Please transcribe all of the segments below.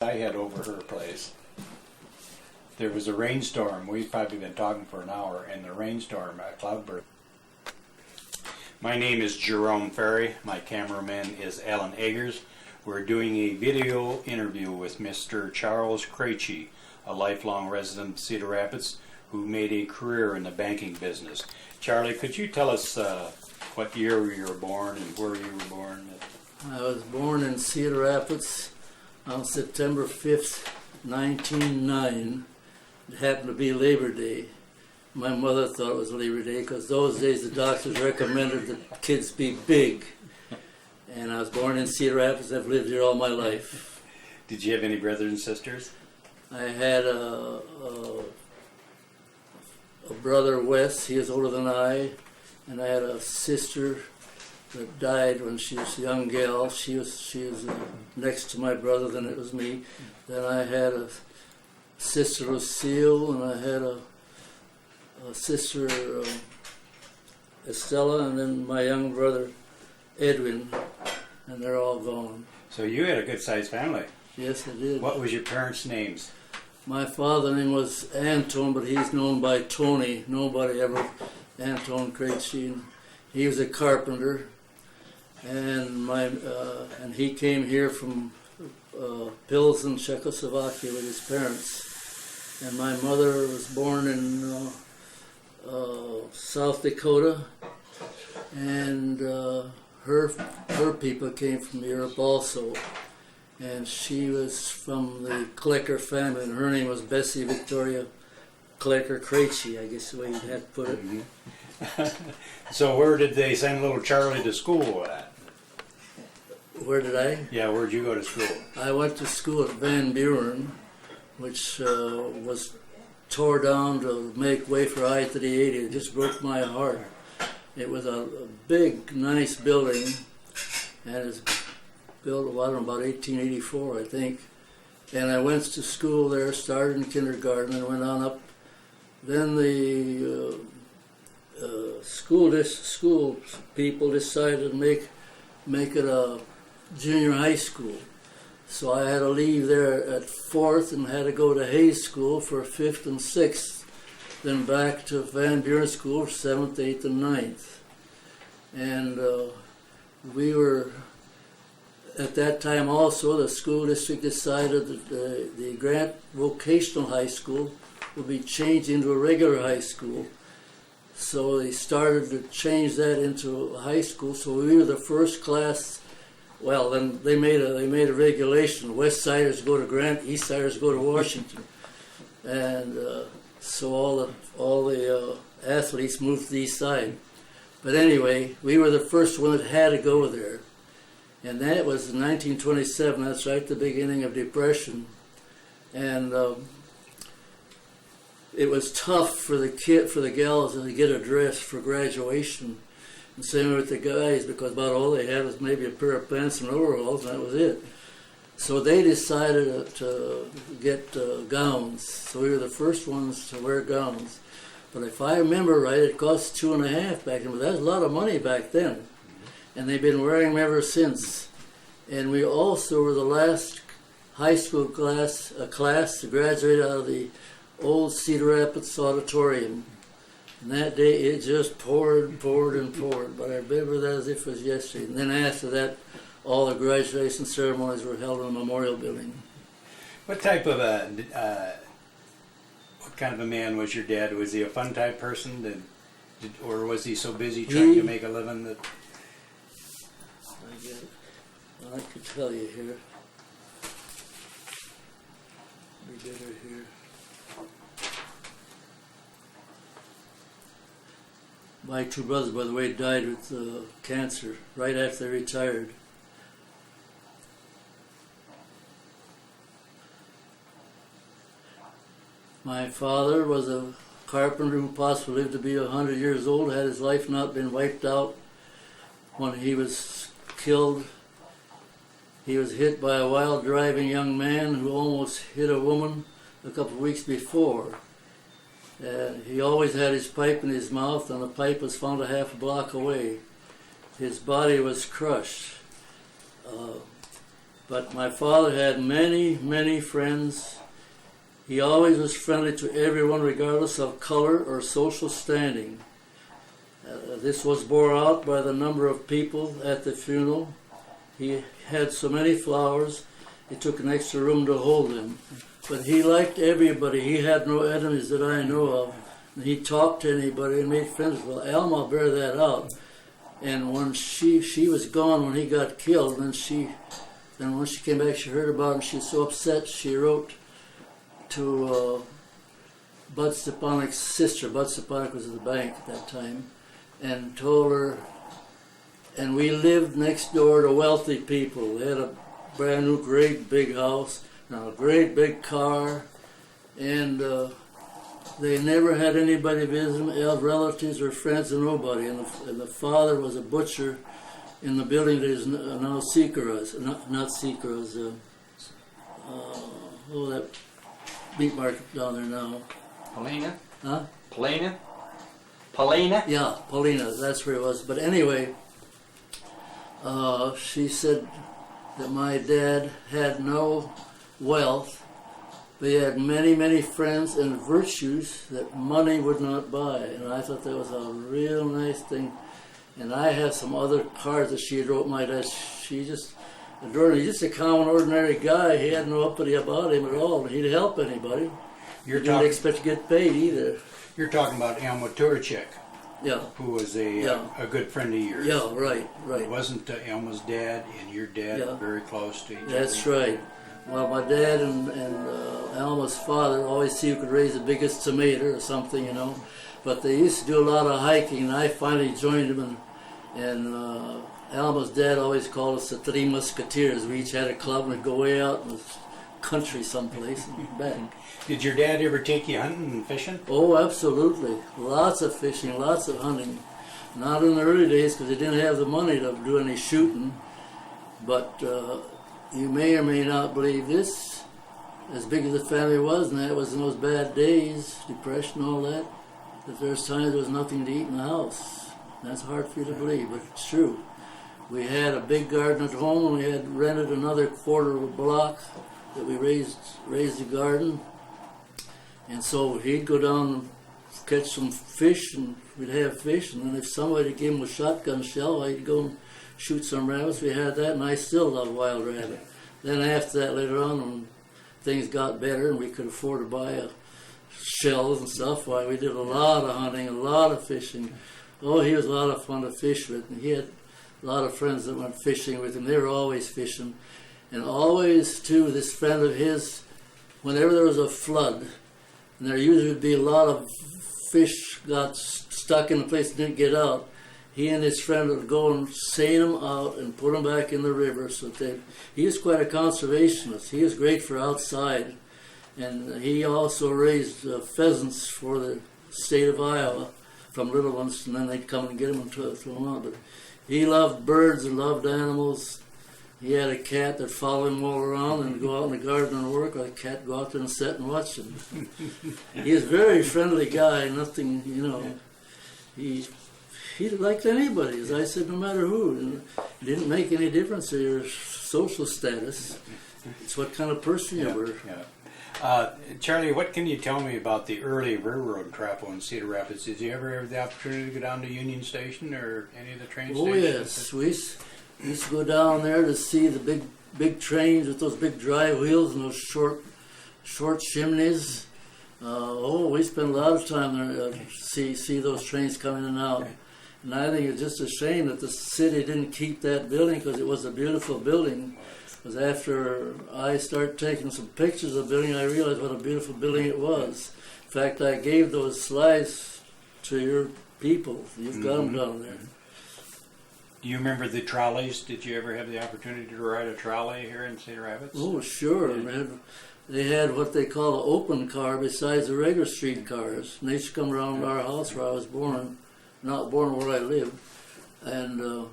I had over her place. There was a rainstorm. We've probably been talking for an hour, and the rainstorm, cloudburst. My name is Jerome Ferry. My cameraman is Alan Eggers. We're doing a video interview with Mr. Charles Krejci, a lifelong resident of Cedar Rapids who made a career in the banking business. Charlie, could you tell us what year you were born and where you were born? I was born in Cedar Rapids on September 5th, 1909. It happened to be Labor Day. My mother thought it was Labor Day because those days the doctors recommended that kids be big. And I was born in Cedar Rapids. I've lived here all my life. Did you have any brothers and sisters? I had a brother, Wes. He was older than I. And I had a sister that died when she was a young gal. She was next to my brother, then it was me. Then I had a sister, Lucille, and I had a sister, Estella, and then my young brother, Edwin, and they're all gone. So you had a good-sized family. Yes, I did. What was your parents' names? My father's name was Anton, but he's known by Tony. Nobody ever, Anton Krejci. He was a carpenter, and and he came here from Pilsen, Czechoslovakia, with his parents. And my mother was born in South Dakota, and her people came from Europe also. And she was from the Klecker family, and her name was Bessie Victoria Klecker Krejci, I guess the way you'd have to put it. Mm-hmm. So where did they send little Charlie to school at? Where did I? Yeah, where'd you go to school? I went to school at Van Buren, which was tore down to make way for I-38. It just broke my heart. It was a big, nice building, and it was built, well, I don't know, about 1884, I think. And I went to school there, started in kindergarten, and went on up. Then the school people decided to make it a junior high school. So I had to leave there at 4th and had to go to Hayes School for 5th and 6th, then back to Van Buren School for 7th, 8th, and 9th. And we were, at that time also, the school district decided that the Grant Vocational High School would be changed into a regular high school. So they started to change that into a high school, so we were the first class. Well, then they made a regulation. West Siders go to Grant, East Siders go to Washington, and so all the athletes moved to the East Side. But anyway, we were the first one that had to go there, and that was in 1927. That's right at the beginning of Depression, and it was tough for the gals to get a dress for graduation. And same with the guys, because about all they had was maybe a pair of pants and overalls, and that was it. So they decided to get gowns. So we were the first ones to wear gowns. But if I remember right, it cost $2.50 back then. But that was a lot of money back then. And they've been wearing them ever since. And we also were the last high school class to graduate out of the old Cedar Rapids Auditorium. And that day it just poured and poured and poured, but I remember that as if it was yesterday. And then after that, all the graduation ceremonies were held in the memorial building. What type of what kind of a man was your dad? Was he a fun type person, or was he so busy trying to make a living that? I could tell you here. We did her here. My two brothers, by the way, died with cancer right after they retired. My father was a carpenter who possibly lived to be 100 years old, had his life not been wiped out when he was killed. He was hit by a wild driving young man who almost hit a woman a couple of weeks before. He always had his pipe in his mouth, and the pipe was found a half a block away. His body was crushed. But my father had many, many friends. He always was friendly to everyone regardless of color or social standing. This was bore out by the number of people at the funeral. He had so many flowers, it took an extra room to hold them. But he liked everybody. He had no enemies that I know of. And he talked to anybody and made friends. Well, Alma bear that out. And when she was gone when he got killed, and when she came back, she heard about it, and she was so upset, she wrote to Bud Stepanik's sister. Bud Stepanik was at the bank at that time, and told her, and we lived next door to wealthy people. They had a brand new great big house, and a great big car, and they never had anybody visit them, relatives or friends or nobody. And the father was a butcher in the building that is now Seacrest, not Seacrest, that meat market down there now. Paulina? Huh? Paulina? Paulina? Yeah, Paulina, that's where it was. But anyway, she said that my dad had no wealth, but he had many, many friends and virtues that money would not buy. And I thought that was a real nice thing. And I have some other cards that she had wrote my dad. She just adored him. He's just a common, ordinary guy. He had no uppity about him at all. He'd help anybody. He didn't expect to get paid either. You're talking about Alma Turchik, Yeah. who was a good friend of yours. Yeah, right. Wasn't Alma's dad and your dad very close to each other? That's right. Well, my dad and Alma's father always see who could raise the biggest tomato or something, you know. But they used to do a lot of hiking, and I finally joined them. And Alma's dad always called us the Three Musketeers. We each had a club and we'd go way out in the country someplace and back. Did your dad ever take you hunting and fishing? Oh, absolutely. Lots of fishing, lots of hunting. Not in the early days because they didn't have the money to do any shooting. But you may or may not believe this, as big as the family was, and that was in those bad days, depression, all that, that there's times there was nothing to eat in the house. That's hard for you to believe, but it's true. We had a big garden at home, and we had rented another quarter of a block that we raised the garden. And so he'd go down and catch some fish, and we'd have fish, and then if somebody gave him a shotgun shell, I'd go and shoot some rabbits. We had that, and I still love wild rabbit. Then after that, later on, when things got better and we could afford to buy shells and stuff, why, we did a lot of hunting, a lot of fishing. Oh, he was a lot of fun to fish with, and he had a lot of friends that went fishing with him. They were always fishing. And always, too, this friend of his, whenever there was a flood, and there usually would be a lot of fish got stuck in a place and didn't get out, he and his friend would go and seine them out and put them back in the river. So he was quite a conservationist. He was great for outside. And he also raised pheasants for the state of Iowa from little ones, and then they'd come and get them and throw them out. But he loved birds and loved animals. He had a cat that followed him all around and go out in the garden and work, or the cat go out there and sit and watch him. He was a very friendly guy, nothing, you know. He liked anybody, as I said, no matter who. And it didn't make any difference to your social status. It's what kind of person you were. Yeah. Charlie, what can you tell me about the early railroad travel in Cedar Rapids? Did you ever have the opportunity to go down to Union Station or any of the train stations? Oh, yes. We used to go down there to see the big trains with those big drive wheels and those short chimneys. We spent a lot of time there to see those trains coming in and out. And I think it's just a shame that the city didn't keep that building, because it was a beautiful building. Because after I started taking some pictures of the building, I realized what a beautiful building it was. In fact, I gave those slides to your people. You've got them down there. Do you remember the trolleys? Did you ever have the opportunity to ride a trolley here in Cedar Rapids? Oh, sure. Yeah. They had what they call an open car besides the regular street cars. And they used to come around our house where I was born, not born where I lived. And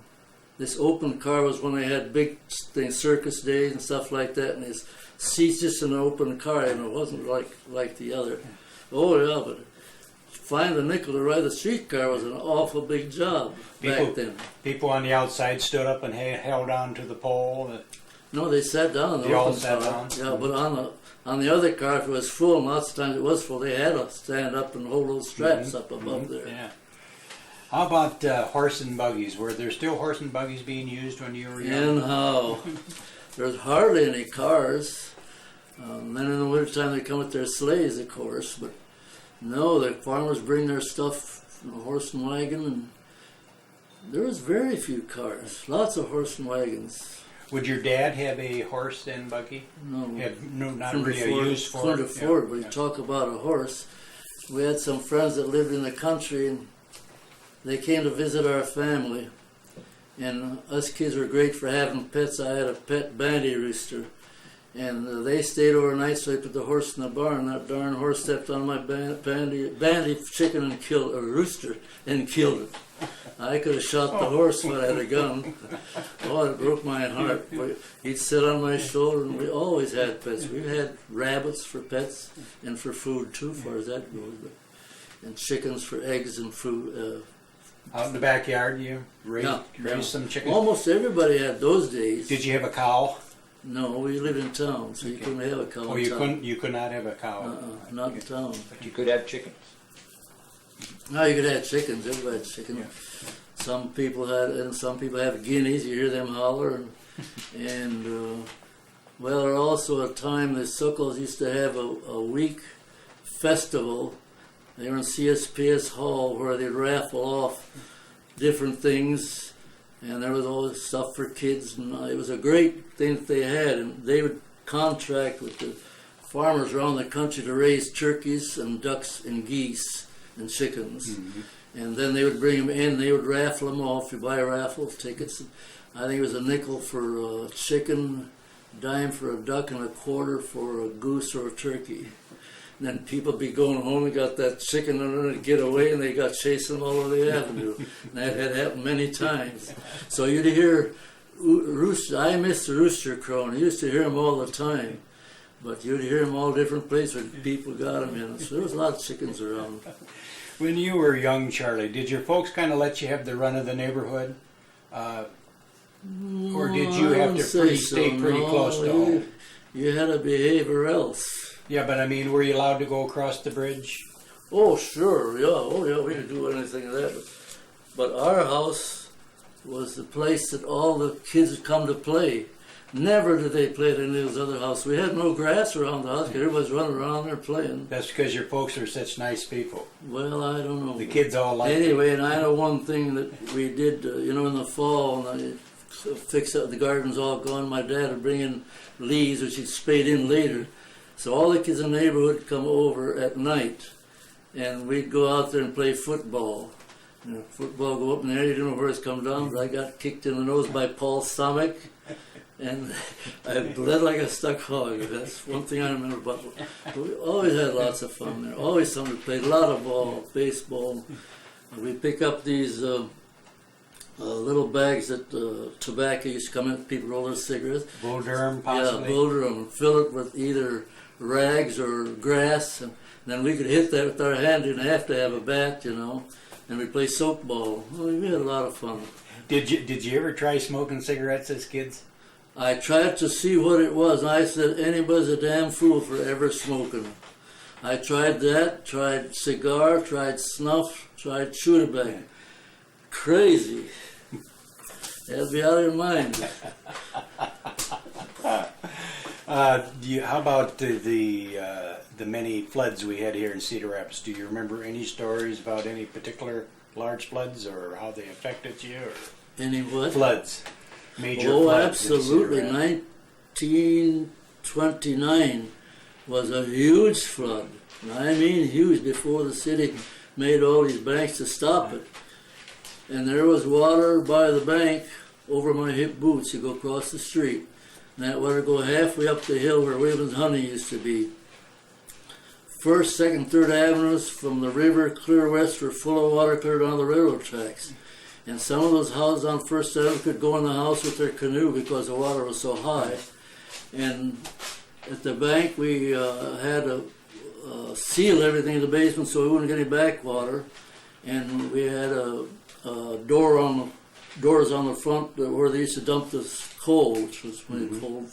this open car was when they had big things, circus days and stuff like that. And his seats just in an open car, and it wasn't like the other. Oh, yeah, but find a nickel to ride a streetcar was an awful big job back then. People on the outside stood up and held on to the pole. No, they sat down in the They all open sat car. down? Yeah, but on the other car, if it was full, and lots of times it was full, they had to stand up and hold those straps up above there. Yeah. How about horse and buggies? Were there still horse and buggies being used when you were young? And how? There's hardly any cars. Then in the wintertime they come with their sleighs, of course, but no, the farmers bring their stuff in a horse and wagon, and there was very few cars. Lots of horse and wagons. Would your dad have a horse and buggy? No, Not couldn't really afford, a use for couldn't it? afford, but Yeah. you talk about a horse. We had some friends that lived in the country, and they came to visit our family. And us kids were great for having pets. I had a pet bandy rooster. And they stayed overnight, so I put the horse in the barn. That darn horse stepped on my bandy chicken and killed a rooster and killed it. I could have shot the horse if I had a gun. Oh, it broke my heart. He'd sit on my shoulder, and we always had pets. We had rabbits for pets and for food too, as far as that goes. And chickens for eggs and food. Out in the backyard, you raised Yeah. some chickens? Almost everybody had those days. Did you have a cow? No, we lived in town, so you couldn't have a cow Oh, in you town. couldn't. You could not have a cow. Not in town. But you could have chickens. No, you could have chickens. Everybody had chickens. Yeah. Some people had, and some people have guineas. You hear them holler, and well, there was also a time the Suckles used to have a week festival. They were in CSPS Hall where they'd raffle off different things, and there was all this stuff for kids, and it was a great thing that they had, and they would contract with the farmers around the country to raise turkeys and ducks and geese and chickens. Mm-hmm. And then they would bring them in, they would raffle them off. You buy raffle tickets. I think it was a nickel for a chicken, a dime for a duck, and a quarter for a goose or a turkey. And then people be going home and got that chicken and get away, and they got chasing them all over the avenue. And that had happened many times. So you'd hear rooster. I miss the rooster crowing. I used to hear them all the time. But you'd hear them all different places where people got them in. So there was a lot of chickens around. When you were young, Charlie, did your folks kind of let you have the run of the neighborhood? Or did you have to stay pretty close to home? You had to behave or else. Yeah, but I mean, were you allowed to go across the bridge? Oh, sure, yeah. Oh, yeah, we could do anything of that. But our house was the place that all the kids would come to play. Never did they play at any of those other houses. We had no grass around the house because everybody's running around there playing. That's because your folks are such nice people. Well, I don't know. The kids all like Anyway, and I know one thing that we did, in the fall, and I fix up the garden's all gone. My dad would bring in leaves, which he'd spade in later. So all the kids in the neighborhood would come over at night, and we'd go out there and play football. Football go up in the air, you don't know where it's come down, but I got kicked in the nose by Paul's stomach, and I bled like a stuck hog. That's one thing I remember about. But we always had lots of fun there. Always somebody played a lot of ball, baseball. We pick up these little bags that tobacco used to come in. People roll their cigarettes. Bull Durham, possibly? Yeah, Bull Durham. Fill it with either rags or grass, and then we could hit that with our hand. You didn't have to have a bat, and we play soap ball. Well, we had a lot of fun. Did you ever try smoking cigarettes as kids? I tried to see what it was, and I said, anybody's a damn fool for ever smoking. I tried that, tried cigar, tried snuff, tried chew tobacco. Crazy. You have to be out of your mind. How about the many floods we had here in Cedar Rapids? Do you remember any stories about any particular large floods or how they affected you? Or Any what? floods, major Oh, floods. in Cedar absolutely. Rapids? 1929 was a huge flood. And I mean huge, before the city made all these banks to stop it. And there was water by the bank over my hip boots. You go across the street. And that water go halfway up the hill where Williams Honey used to be. First, Second, Third Avenues from the river clear west were full of water clear down the railroad tracks. And some of those houses on First Avenue could go in the house with their canoe because the water was so high. And at the bank, we had to seal everything in the basement so we wouldn't get any backwater. And we had a door on doors on the front where they used to dump this coal, which was when it cold.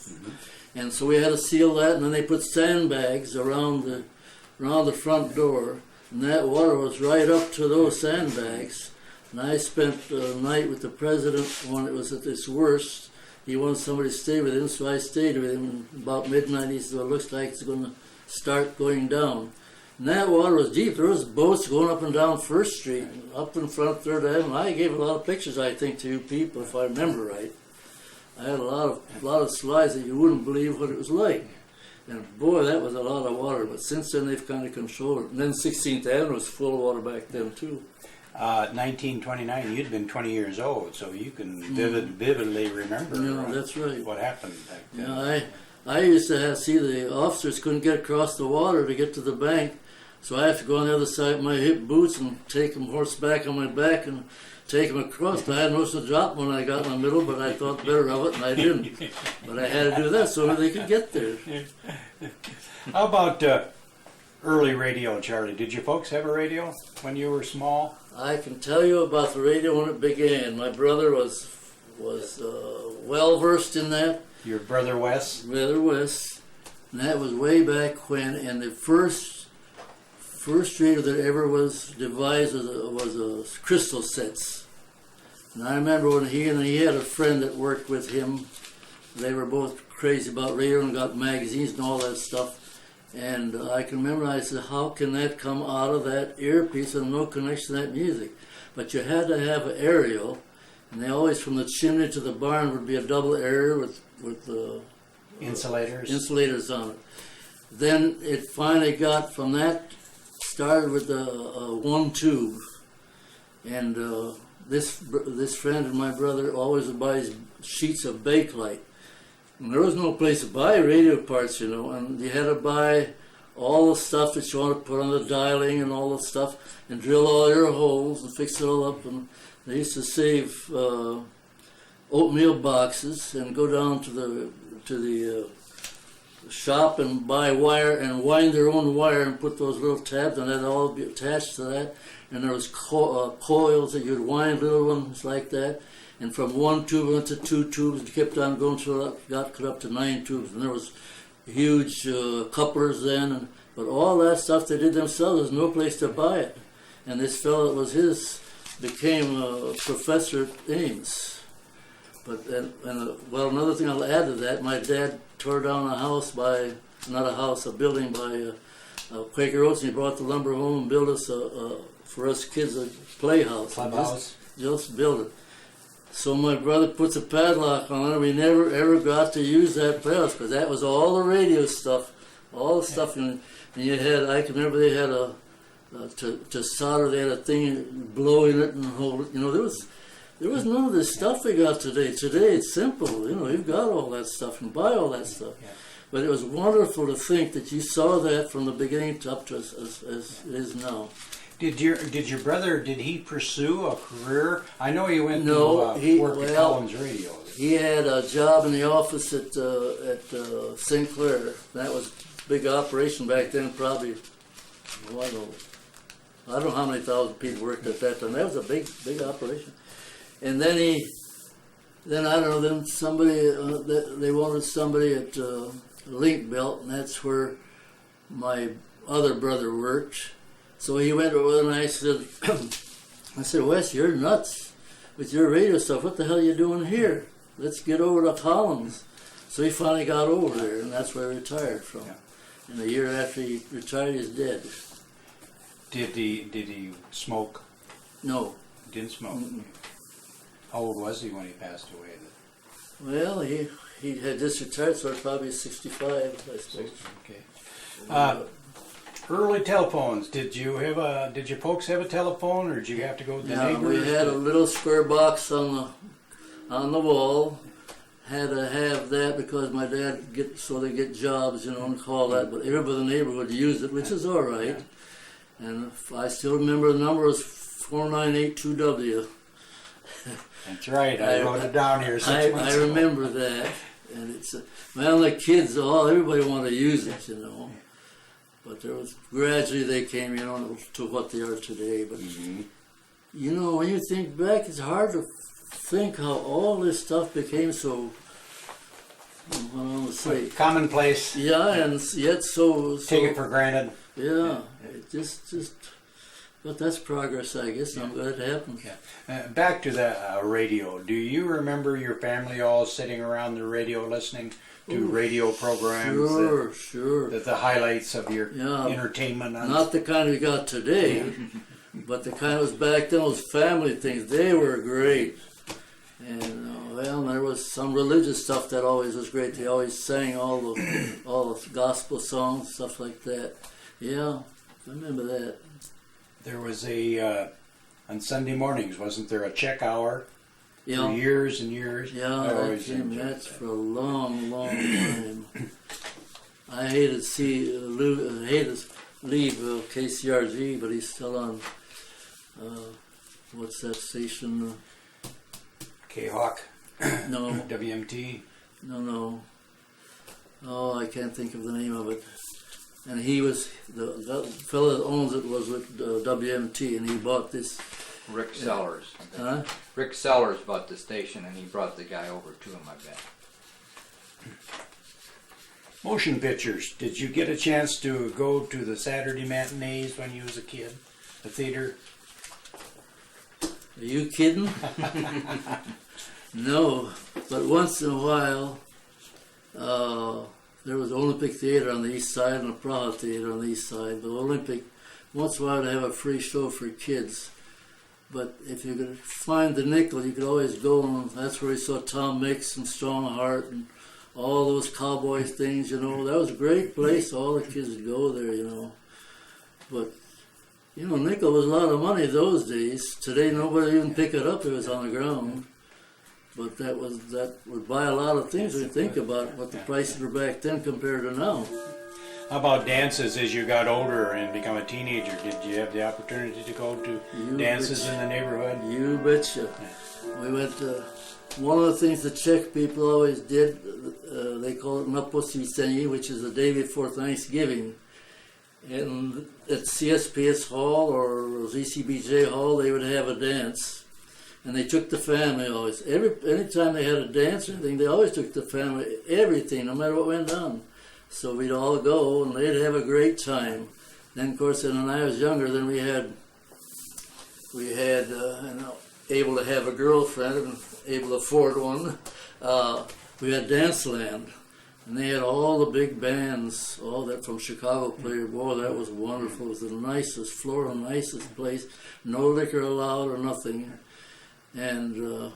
And so we had to seal that, and then they put sandbags around the front door, and that water was right up to those sandbags. And I spent the night with the president when it was at its worst. He wanted somebody to stay with him, so I stayed with him. And about midnight, he said, "Well, it looks like it's going to start going down." And that water was deep. There was boats going up and down First Street, up in front of Third Avenue. I gave a lot of pictures, I think, to you people, if I remember right. I had a lot of slides that you wouldn't believe what it was like. And boy, that was a lot of water. But since then, they've kind of controlled it. And then 16th Avenue was full of water back then, too. 1929, you'd been 20 years old, so you can vividly remember that's right. what happened back then. Yeah, I used to see the officers couldn't get across the water to get to the bank, so I have to go on the other side with my hip boots and take them horseback on my back and take them across. I had most of the drop when I got in the middle, but I thought better of it, and I didn't. But I had to do that so they could get there. How about early radio, Charlie? Did you folks have a radio when you were small? I can tell you about the radio when it began. My brother was well versed in that. Your brother Wes? Brother Wes. And that was way back when, and the first radio that ever was devised was crystal sets. And I remember when he had a friend that worked with him. They were both crazy about radio and got magazines and all that stuff. And I can remember I said, how can that come out of that earpiece and no connection to that music? But you had to have an aerial, and they always, from the chimney to the barn, would be a double aerial with insulators on it. Then it finally got from that, started with one tube. And this friend and my brother always would buy sheets of Bakelite. And there was no place to buy radio parts, and you had to buy all the stuff that you want to put on the dialing and all the stuff, and drill all your holes and fix it all up. And they used to save oatmeal boxes and go down to the shop and buy wire and wind their own wire and put those little tabs, and that'd all be attached to that. And there was coils that you'd wind, little ones like that. And from one tube went to two tubes, and kept on going till it got cut up to 9 tubes. And there was huge couplers then, but all that stuff they did themselves. There's no place to buy it. And this fellow, it was became a professor at Ames. But another thing I'll add to that, my dad tore down a building by Quaker Oats, and he brought the lumber home and built us for us kids a playhouse. Clubhouse. Just built it. So my brother puts a padlock on it. We never ever got to use that padlock because that was all the radio stuff, all the stuff. And you had, I can remember they had to solder. They had a thing blowing it and hold it. There was none of this stuff we got today. Today it's simple. You've got all that stuff and buy all that stuff. Yeah. But it was wonderful to think that you saw that from the beginning up to as it is now. Did your brother, did he pursue a career? I know he went to work at Collins Radio. He had a job in the office at St. Clair. That was a big operation back then, probably, I don't know how many thousand people worked at that time. That was a big operation. And then then somebody, they wanted somebody at Link Belt, and that's where my other brother worked. So he went over and I said, Wes, you're nuts with your radio stuff. What the hell are you doing here? Let's get over to Collins. So he finally got over there, and that's where he retired from. Yeah. And a year after he retired, he's dead. Did he smoke? No. Didn't smoke? Mm-mm. How old was he when he passed away? Well, he had just retired, so probably 65, I suppose. Okay. Early telephones. Did you folks have a telephone, or did you have to go to the neighbors? We had a little square box on the wall. Had to have that because my dad they get jobs, and call that. But everybody in the neighborhood used it, which is all right. Yeah. And I still remember the number was 4982W. That's right. I wrote it down here 6 months ago. I remember that, and it's the kids everybody wanted to use it, But gradually they came, to what they are today. But when you think back, it's hard to think how all this stuff became so, what I want to say, Commonplace. yeah, and yet so Take it for granted. yeah, it just, but that's progress, I guess. I'm glad it happened. Yeah. Back to the radio. Do you remember your family all sitting around the radio listening to radio programs? Sure. The highlights of your Yeah. entertainment. Not the kind we got today, but the kind was back then. Those family things, they were great. And well, there was some religious stuff that always was great. They always sang all the gospel songs, stuff like that. Yeah, I remember that. There was on Sunday mornings, wasn't there a check hour? Yeah. For years and years. Yeah, I that always came, enjoyed that's that. for a long, long time. I hated leave KCRG, but he's still on. What's that station? K-Hawk, No, WMT. no. Oh, I can't think of the name of it. And he was the fellow that owns it was with WMT, and he bought this. Rick Sellers. Huh? Rick Sellers bought the station, and he brought the guy over to him, I bet. Motion pictures. Did you get a chance to go to the Saturday matinees when you was a kid? The theater? Are you kidding? No, but once in a while, there was the Olympic Theater on the east side and the Praha Theater on the east side. The Olympic, once in a while, they have a free show for kids. But if you could find the nickel, you could always go, and that's where you saw Tom Mix and Strongheart and all those cowboy things, That was a great place. All the kids would go there, But, nickel was a lot of money those days. Today, nobody would even pick it up if it was on the ground. But that would buy a lot of things when you think about what the prices were back then compared to now. How about dances as you got older and become a teenager? Did you have the opportunity to go to dances in the neighborhood? You betcha. We went to, one of the things the Czech people always did, they call it Naposvícení, which is the day before Thanksgiving. And at CSPS Hall or ZCBJ Hall, they would have a dance. And they took the family always. Anytime they had a dance or anything, they always took the family, everything, no matter what went on. So we'd all go, and they'd have a great time. Then, of course, when I was younger, then we had able to have a girlfriend and able to afford one. We had Danceland, and they had all the big bands, all that from Chicago played. Boy, that was wonderful. It was the nicest floor, the nicest place. No liquor allowed or nothing. And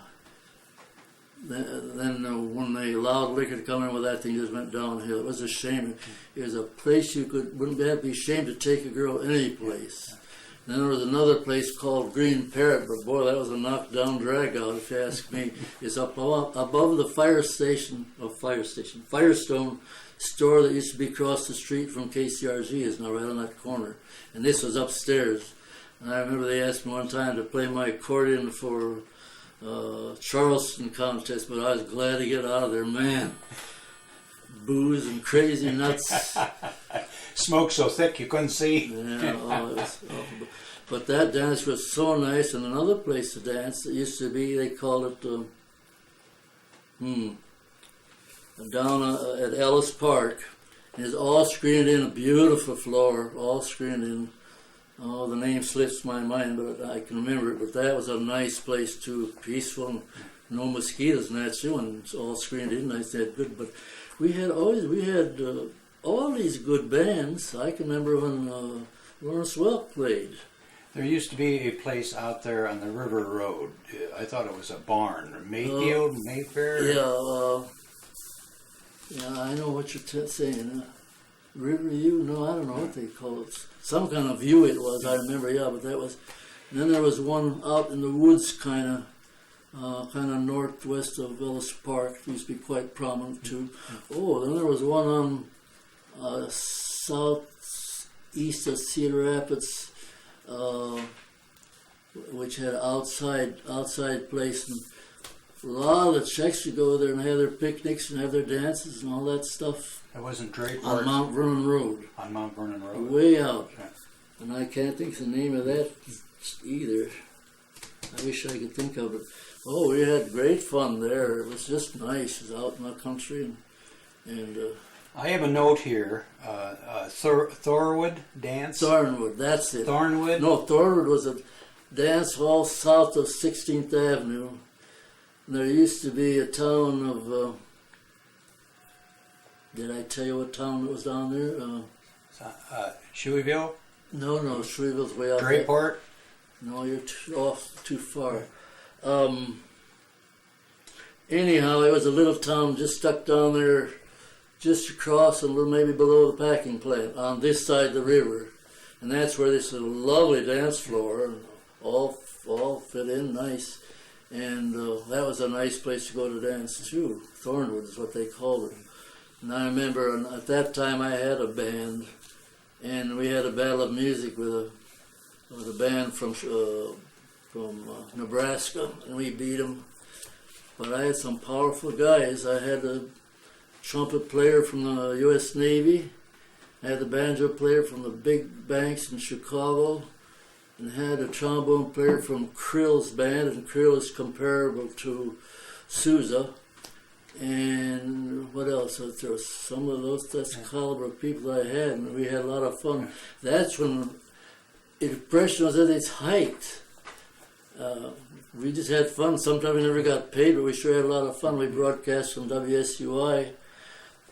then when they allowed liquor to come in with that thing, just went downhill. It was a shame. It was a place you wouldn't have to be ashamed to take a girl any place. Then there was another place called Green Parrot, but boy, that was a knockdown drag out, if you ask me. It's up above the Firestone store that used to be across the street from KCRG, is now right on that corner. And this was upstairs. And I remember they asked me one time to play my accordion for Charleston contest, but I was glad to get out of there, man. Booze and crazy nuts. Smoke so thick you couldn't see. Yeah, it was awful. But that dance was so nice. And another place to dance that used to be, they called it down at Ellis Park. And it's all screened in, a beautiful floor, all screened in. Oh, the name slips my mind, but I can remember it. But that was a nice place too, peaceful, and no mosquitoes and that too, and it's all screened in. I said good, but we had all these good bands. I can remember when Lawrence Welk played. There used to be a place out there on the River Road. I thought it was a barn. Mayfield, Mayfair? Yeah, I know what you're saying. Riverview? No, I don't know what they call it. Some kind of view it was, I remember, but that was... And then there was one out in the woods, kind of northwest of Ellis Park. It used to be quite prominent, too. Oh, then there was one on southeast of Cedar Rapids, which had outside place, and a lot of the Czechs would go there and have their picnics and have their dances and all that stuff. It wasn't Drake on Mount Vernon Road. On Mount Vernon Road. Way out. Yeah. And I can't think of the name of that either. I wish I could think of it. Oh, we had great fun there. It was just nice. It was out in the country, and I have a note here. Thorwood dance. Thornwood, that's it. Thornwood. No, Thornwood was a dance hall south of 16th Avenue. And there used to be a town of. Did I tell you what town it was down there? Shoeyville. No, Shreville's way out there. Grayport. No, you're off too far. Anyhow, it was a little town just stuck down there, just across a little, maybe below the packing plant, on this side of the river. And that's where this lovely dance floor, all fit in nice. And that was a nice place to go to dance too. Thornwood is what they called it. And I remember at that time I had a band, and we had a battle of music with a band from Nebraska, and we beat them. But I had some powerful guys. I had a trumpet player from the U.S. Navy. I had the banjo player from the big banks in Chicago, and had a trombone player from Krill's band, and Krill is comparable to Sousa. And what else? There was some of that's the caliber of people I had, and we had a lot of fun. That's when impression was at its height. We just had fun. Sometimes we never got paid, but we sure had a lot of fun. We broadcast from WSUI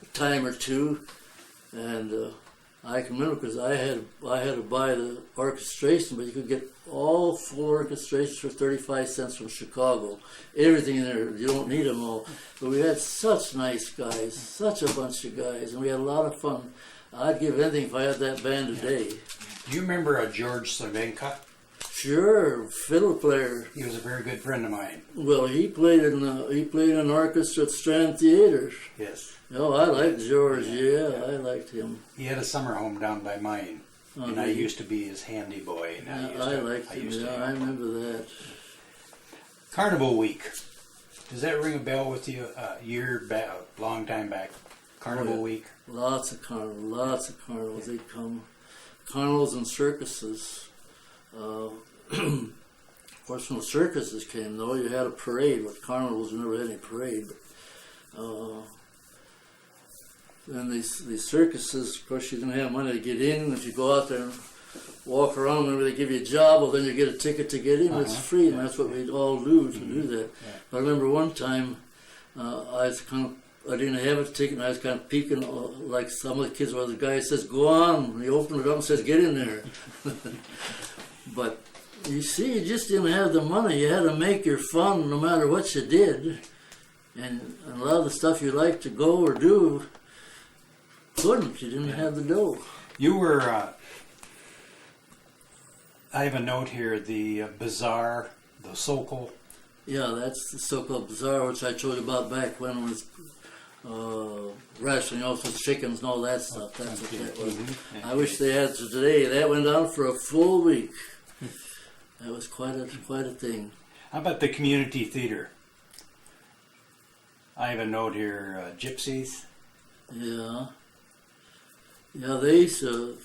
a time or two, and I can remember because I had to buy the orchestration, but you could get all full orchestrations for 35 cents from Chicago. Everything in there, you don't need them all. But we had such nice guys, such a bunch of guys, and we had a lot of fun. I'd give anything if I had that band today. Do you remember a George Slavenka? Sure, fiddle player. He was a very good friend of mine. Well, he played in an orchestra at Strand Theater. Yes. Oh, I liked George. Yeah, I liked him. He had a summer home down by mine, and I used to be his handy boy. And I liked him. Yeah, I remember that. Carnival Week. Does that ring a bell with you? Long time back. Carnival Week. Lots of carnivals. They'd come. Carnivals and circuses. Of course, when the circuses came, though, you had a parade. With carnivals, you never had any parade. But, then these circuses, of course, you didn't have money to get in. If you go out there and walk around, maybe they give you a job, well, then you get a ticket to get in. It's free, and that's what we'd all do to do that. Yeah. I remember one time, I didn't have a ticket, and I was kind of peeking, like some of the kids, where the guy says, "Go on," and he opened it up and says, "Get in there." But you see, you just didn't have the money. You had to make your fun no matter what you did. And a lot of the stuff you liked to go or do, couldn't. You didn't have the dough. You were, I have a note here, the bazaar, the Sokol. Yeah, that's the Sokol Bazaar, which I told you about back when it was rationing off with chickens and all that stuff. That's what that was. Mm-hmm. I wish they had it today. That went on for a full week. That was quite a thing. How about the community theater? I have a note here, gypsies. Yeah. Yeah, they used to,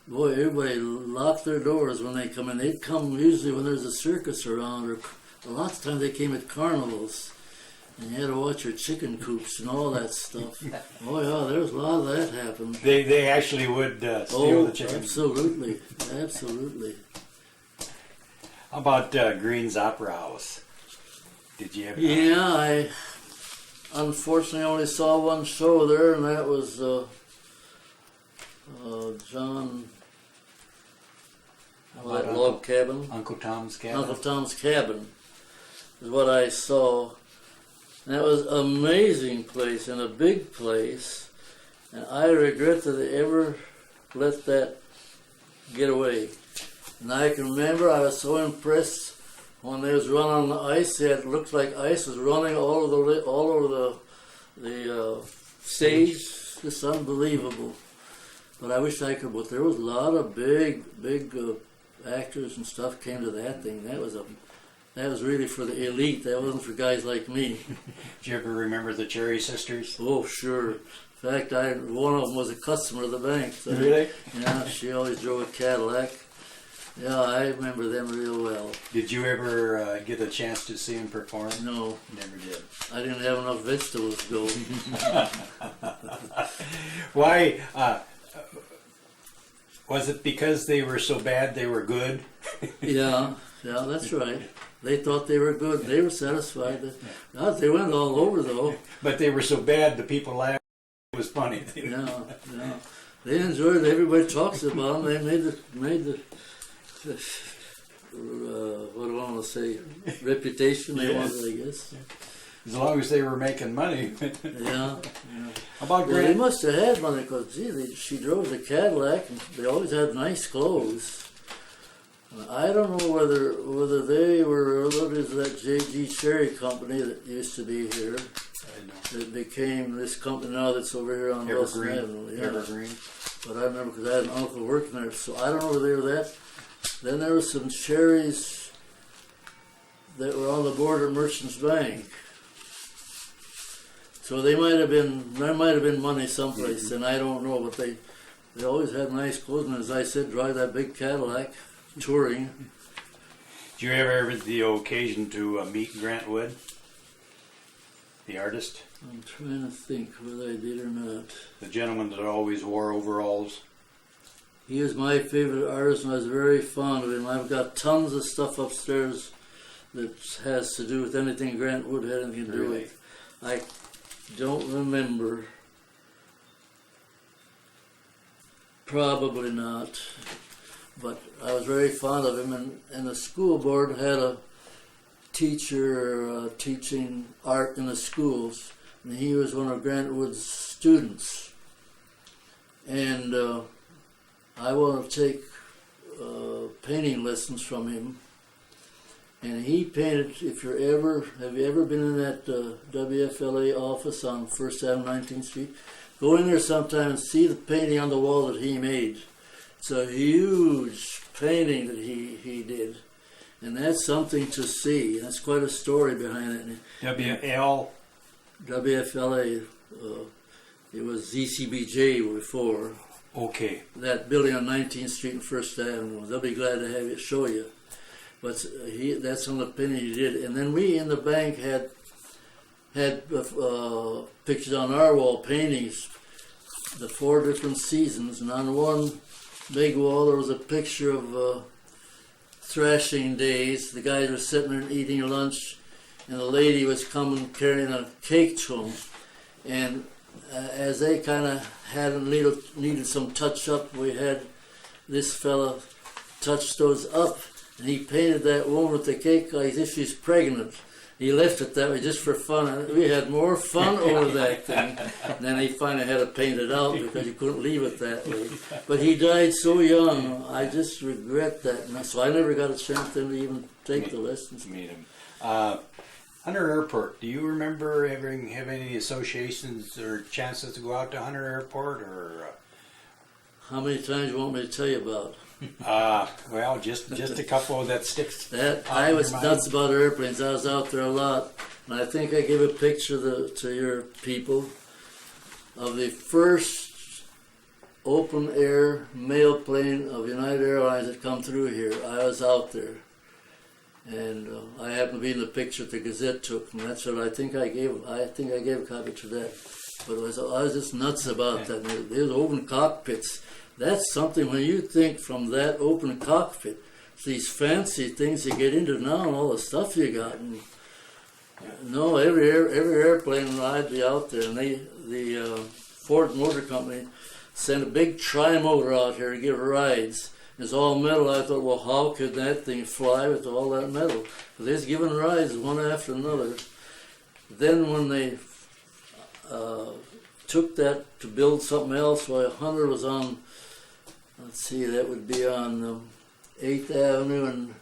boy, everybody locked their doors when they come in. They'd come usually when there's a circus around, or lots of times they came at carnivals. And you had to watch your chicken coops and all that stuff. Oh, yeah, there was a lot of that happened. They actually would steal the chicken. Absolutely. Absolutely. How about Green's Opera House? Did you ever? Yeah, I unfortunately only saw one show there, and that was John. That log cabin. Uncle Tom's Cabin. Uncle Tom's Cabin is what I saw. And that was an amazing place and a big place, and I regret that they ever let that get away. And I can remember I was so impressed when they was running on the ice. It looked like ice was running all over the stage. Just unbelievable. But I wish I could. But there was a lot of big actors and stuff came to that thing. That was really for the elite. That wasn't for guys like me. Do you ever remember the Cherry Sisters? Oh, sure. In fact, one of them was a customer of the bank. So, really? Yeah, she always drove a Cadillac. Yeah, I remember them real well. Did you ever get a chance to see him perform? No, Never did. I didn't have enough vegetables to go. Why? Was it because they were so bad they were good? Yeah, that's right. They thought they were good. They were satisfied. They went all over though. But they were so bad the people laughed. It was funny. Yeah. They enjoyed it. Everybody talks about them. They made the what do I want to say, reputation they wanted, I guess. As long as they were making money. Yeah. How about Well, they Grant? must have had money because, she drove the Cadillac and they always had nice clothes. I don't know whether they were relatives of that J.G. Cherry company that used to be here. I know. That became this company now that's over here on Wilson Evergreen. Avenue. Yeah. Evergreen. But I remember because I had an uncle working there, so I don't know whether they were that. Then there were some Cherries that were on the board at Merchants Bank. So there might have been money someplace, and I don't know, but they always had nice clothes, and as I said, drive that big Cadillac, touring. Did you ever have the occasion to meet Grant Wood, the artist? I'm trying to think whether I did or not. The gentleman that always wore overalls? He was my favorite artist, and I was very fond of him. I've got tons of stuff upstairs that has to do with anything Grant Wood had anything to do Really? with. I don't remember. Probably not. But I was very fond of him, and the school board had a teacher teaching art in the schools, and he was one of Grant Wood's students. And I want to take painting lessons from him. And he painted, have you ever been in that WFLA office on 1st Avenue, 19th Street? Go in there sometime and see the painting on the wall that he made. It's a huge painting that he did. And that's something to see. That's quite a story behind it. WL? WFLA, it was ZCBJ before. Okay. That building on 19th Street and 1st Avenue. They'll be glad to have you show you. But that's some of the painting he did. And then we in the bank had pictures on our wall, paintings, the 4 different seasons. And on one big wall there was a picture of thrashing days. The guys were sitting there eating lunch, and the lady was coming carrying a cake to them. And as they kind of needed some touch up, we had this fella touch those up, and he painted that woman with the cake like as if she's pregnant. He left it that way just for fun. We had more fun over that thing. And then he finally had to paint it out because you couldn't leave it that way. But he died so young. I just regret that. And so I never got a chance to even take the lessons. Meet him. Hunter Airport. Do you remember having any associations or chances to go out to Hunter Airport, or? How many times do you want me to tell you about? Well, just a couple that sticks. That I was nuts about airplanes. I was out there a lot, and I think I gave a picture to your people of the first open air mail plane of United Airlines that come through here. I was out there, and I happened to be in the picture that the Gazette took, and that's what I think I gave. I think I gave a copy to that. But I was just nuts about that. There's open cockpits. That's something when you think from that open cockpit, these fancy things you get into now and all the stuff you got. And, no, every airplane I'd be out there, and the Ford Motor Company sent a big tri-motor out here to give rides. It's all metal. I thought, well, how could that thing fly with all that metal? But they was giving rides one after another. Then when they took that to build something else, while Hunter was on, let's see, that would be on 8th Avenue and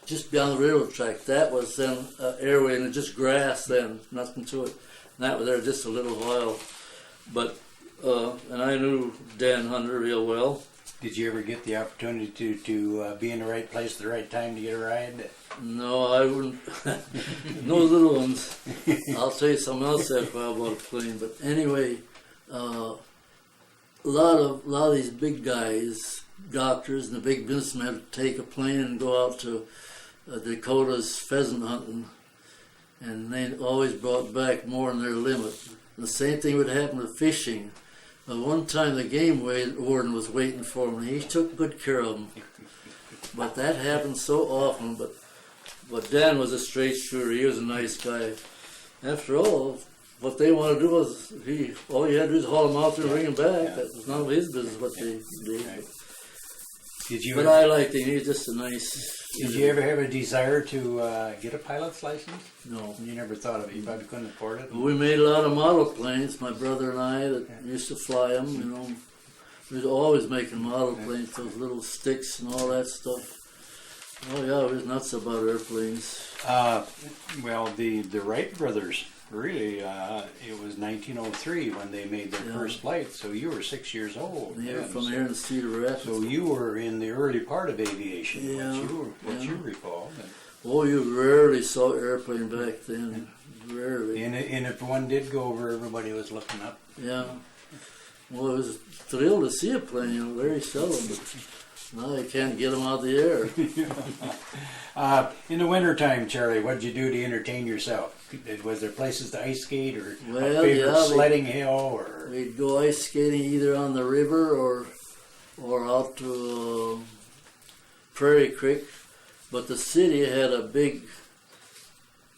just beyond the railroad track. That was then airway, and just grass then, nothing to it. And that was there just a little while. But, and I knew Dan Hunter real well. Did you ever get the opportunity to be in the right place at the right time to get a ride? No, I wouldn't. No little ones. I'll tell you something else after a while about a plane. But anyway, a lot of these big guys doctors and the big businessmen had to take a plane and go out to Dakota's pheasant hunting, and they always brought back more than their limit. The same thing would happen with fishing. One time the game warden was waiting for him, and he took good care of him. But that happened so often. But Dan was a straight shooter. He was a nice guy. After all, what they wanted to do was, all you had to do is haul him out there and bring him back. That was none of his business what they did. But I liked him. He was just a nice... Did you ever have a desire to get a pilot's license? No. You never thought of it? You probably couldn't afford it? We made a lot of model planes, my brother and I, that used to fly them, you know. We were always making model planes, those little sticks and all that stuff. Oh yeah, we was nuts about airplanes. Well, the Wright brothers, really, it was 1903 when they made their first flight, so you were 6 years old. They were from here in Cedar Rapids. So you were in the early part of aviation, Yeah, what you recall. Oh, you rarely saw airplane back then. Rarely. And if one did go over, everybody was looking up. Yeah. Well, it was a thrill to see a plane, you know, very seldom, but now you can't get them out of the air. In the wintertime, Charlie, what did you do to entertain yourself? Was there places to ice skate or a favorite sledding hill? Or we'd go ice skating either on the river or out to Prairie Creek. But the city had a big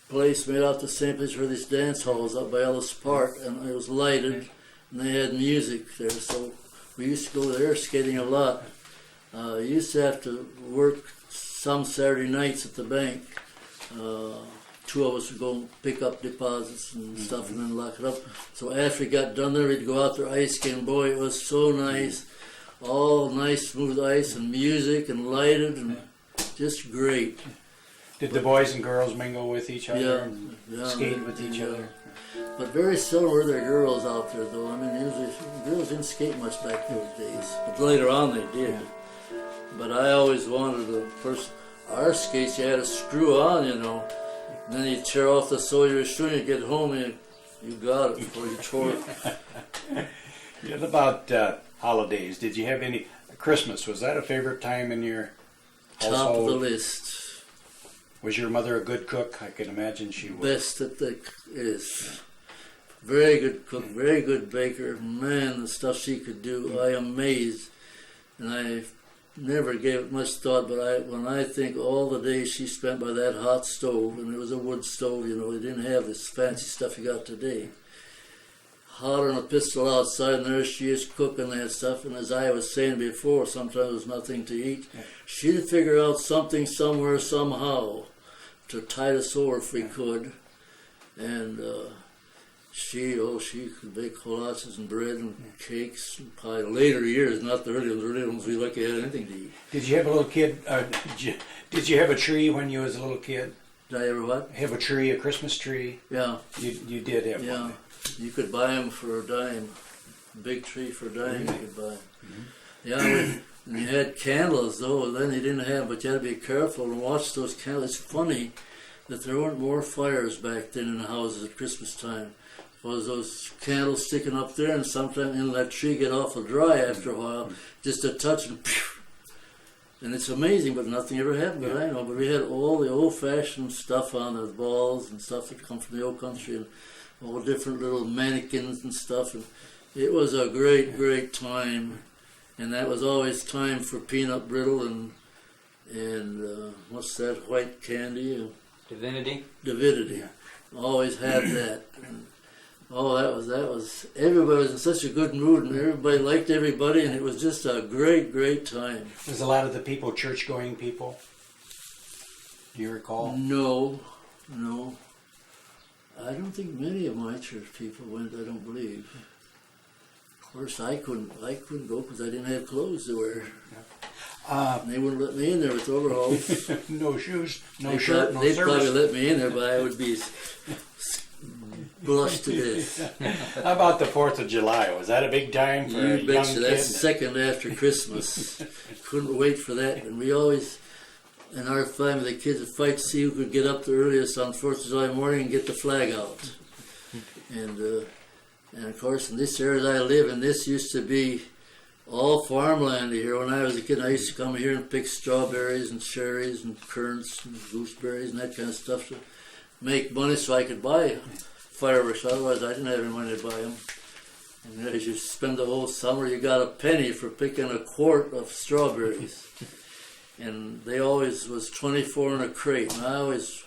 place made out the same place where these dance halls up by Ellis Park, and it was lighted, and they had music there. So we used to go there skating a lot. Used to have to work some Saturday nights at the bank. Two of us would go pick up deposits and stuff and then lock it up. So after we got done there, we'd go out there ice skating. Boy, it was so nice. All nice smooth ice and music and lighted and just great. Did the boys and girls mingle with each other and yeah, skate with each other? But very seldom were there girls out there, though. I mean, usually girls didn't skate much back those days. But later on they did. But I always wanted to, first, our skates you had to screw on, you know. And then you tear off the sole of your shoe and you get home and you got it before you tore it. What about holidays? Did you have any? Christmas, was that a favorite time in your household? Top of the list. Was your mother a good cook? I can imagine she was. Best that there is. Very good cook, very good baker. Man, the stuff she could do, I am amazed. And I never gave it much thought, but when I think all the days she spent by that hot stove, and it was a wood stove, you know, they didn't have this fancy stuff you got today. Hollering a pistol outside, and there she is cooking that stuff. And as I was saying before, sometimes there was nothing to eat. She'd figure out something somewhere, somehow, to tide us over if we could. And she could bake kolaches and bread and cakes and pie. Later years, not the early ones, we lucky had anything to eat. Did you have a little kid? Did you have a tree when you was a little kid? Did I ever what? Have a tree, a Christmas tree? Yeah. You did have yeah. one. You could buy them for a dime. Big tree for a dime you could buy. Yeah, and you had candles though, then you didn't have, but you had to be careful and watch those candles. It's funny that there weren't more fires back then in the houses at Christmas time. Was those candles sticking up there, and sometimes in that tree get awful dry after a while, just a touch and phew. And it's amazing, but nothing ever happened that I know. But we had all the old-fashioned stuff on the balls and stuff that come from the old country, and all different little mannequins and stuff. And it was a great, great time. And that was always time for peanut brittle and what's that white candy? Divinity. Divinity. Yeah. Always had that. And, that was everybody was in such a good mood, and everybody liked everybody, and it was just a great, great time. Was a lot of the people church-going people? Do you recall? No. I don't think many of my church people went. I don't believe. Of course, I couldn't go because I didn't have clothes to wear. They wouldn't let me in there with overalls. No shoes, no shirt, no They'd service. probably let me in there, but I would be blushed to death. How about the 4th of July? Was that a big time for a You young betcha, kid? that's second after Christmas. Couldn't wait for that. And we always, in our family, the kids would fight to see who could get up the earliest on 4th of July morning and get the flag out. And of course, in this area that I live in, this used to be all farmland here. When I was a kid, I used to come here and pick strawberries and cherries and currants and gooseberries and that kind of stuff to make money so I could buy fireworks. Otherwise, I didn't have any money to buy them. And as you spend the whole summer, you got a penny for picking a quart of strawberries. And they always was 24 in a crate. And I always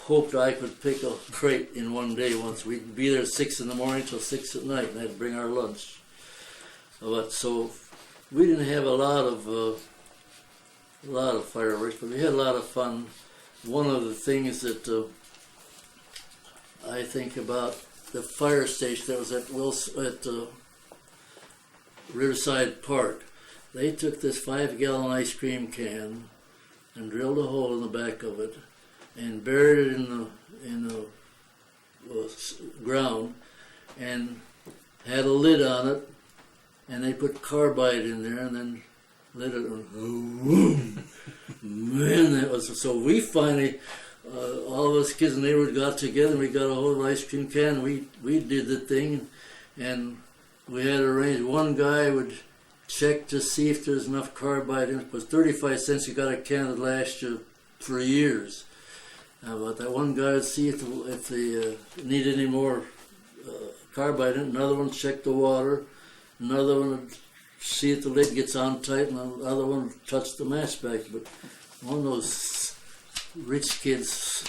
hoped I could pick a crate in one day once. We'd be there at 6 in the morning till 6 at night, and I'd bring our lunch. But so we didn't have a lot of fireworks, but we had a lot of fun. One of the things that I think about the fire station that was at Riverside Park. They took this 5-gallon ice cream can and drilled a hole in the back of it and buried it in the ground and had a lid on it, and they put carbide in there and then lit it. And man, that was so. We finally, all of us kids in the neighborhood got together and we got a whole ice cream can. We did the thing, and we had arranged. One guy would check to see if there's enough carbide in it. It was 35 cents. You got a can that lasts you for years. But that one guy would see if they needed any more carbide in it. Another one checked the water. Another one would see if the lid gets on tight, and another one would touch the match back. But one of those rich kids,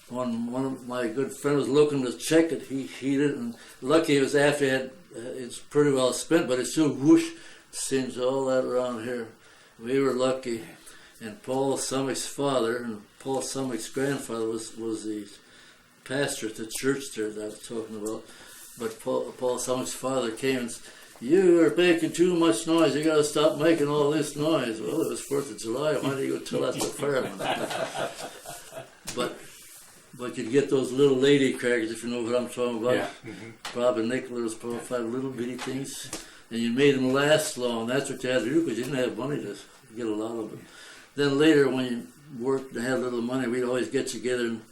one of my good friends was looking to check it. He didn't. Lucky it was after it's pretty well spent, but it still whoosh, singed all that around here. We were lucky. And Paul Summick's father, and Paul Summick's grandfather was the pastor at the church there that I was talking about. But Paul Summick's father came and said, "You are making too much noise. You got to stop making all this noise." Well, it was 4th of July. Why did you go tell that to the firemen? But you'd get those little lady crackers, if you know what I'm talking about. Yeah. Mm-hmm. Bob and Nicholas, 4 or 5 little bitty things. And you made them last long. That's what you had to do because you didn't have money to get a lot of them. Then later, when you worked and had a little money, we'd always get together and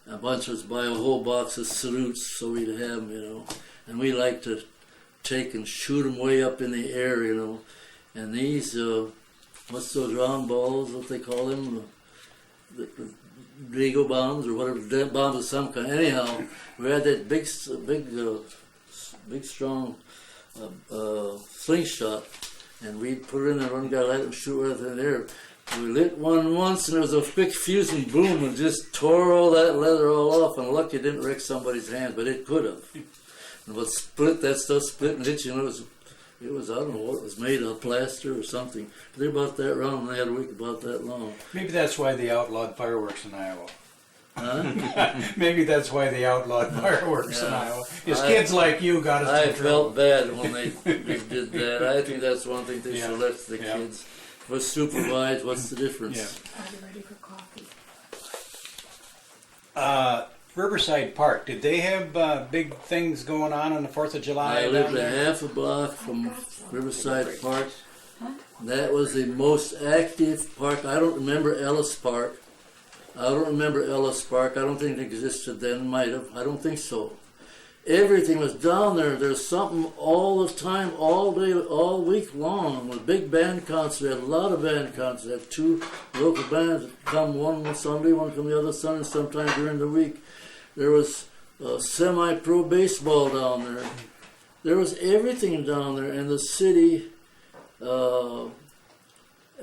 a bunch of us buy a whole box of salutes so we'd have them, And we like to take and shoot them way up in the air, And these, what's those round balls, what they call them? The Dago bombs or whatever, bombs of some kind. Anyhow, we had that big strong slingshot, and we'd put it in there. One guy let him shoot right in there. We lit one once, and there was a big fuse and boom, and just tore all that leather all off. And lucky it didn't wreck somebody's hand, but it could have. But that stuff split and hit you. It was I don't know what it was made of, plaster or something. They're about that round, and they had a week about that long. Maybe that's why they outlawed fireworks in Iowa. Huh? Maybe that's why they outlawed fireworks in Iowa. It's kids like you got us I in trouble. felt bad when they did that. I think that's one thing they should have left the kids. What's supervised? What's the difference? Yeah. Are you ready for coffee? Riverside Park, did they have big things going on the 4th of July? I lived down a there? half a block from Riverside Park. That was the most active park. I don't remember Ellis Park. I don't think it existed then. Might have. I don't think so. Everything was down there. There's something all the time, all day, all week long. With big band concerts. We had a lot of band concerts. We had 2 local bands that come one Sunday, one come the other Sunday, sometime during the week. There was semi-pro baseball down there. There was everything down there, and the city had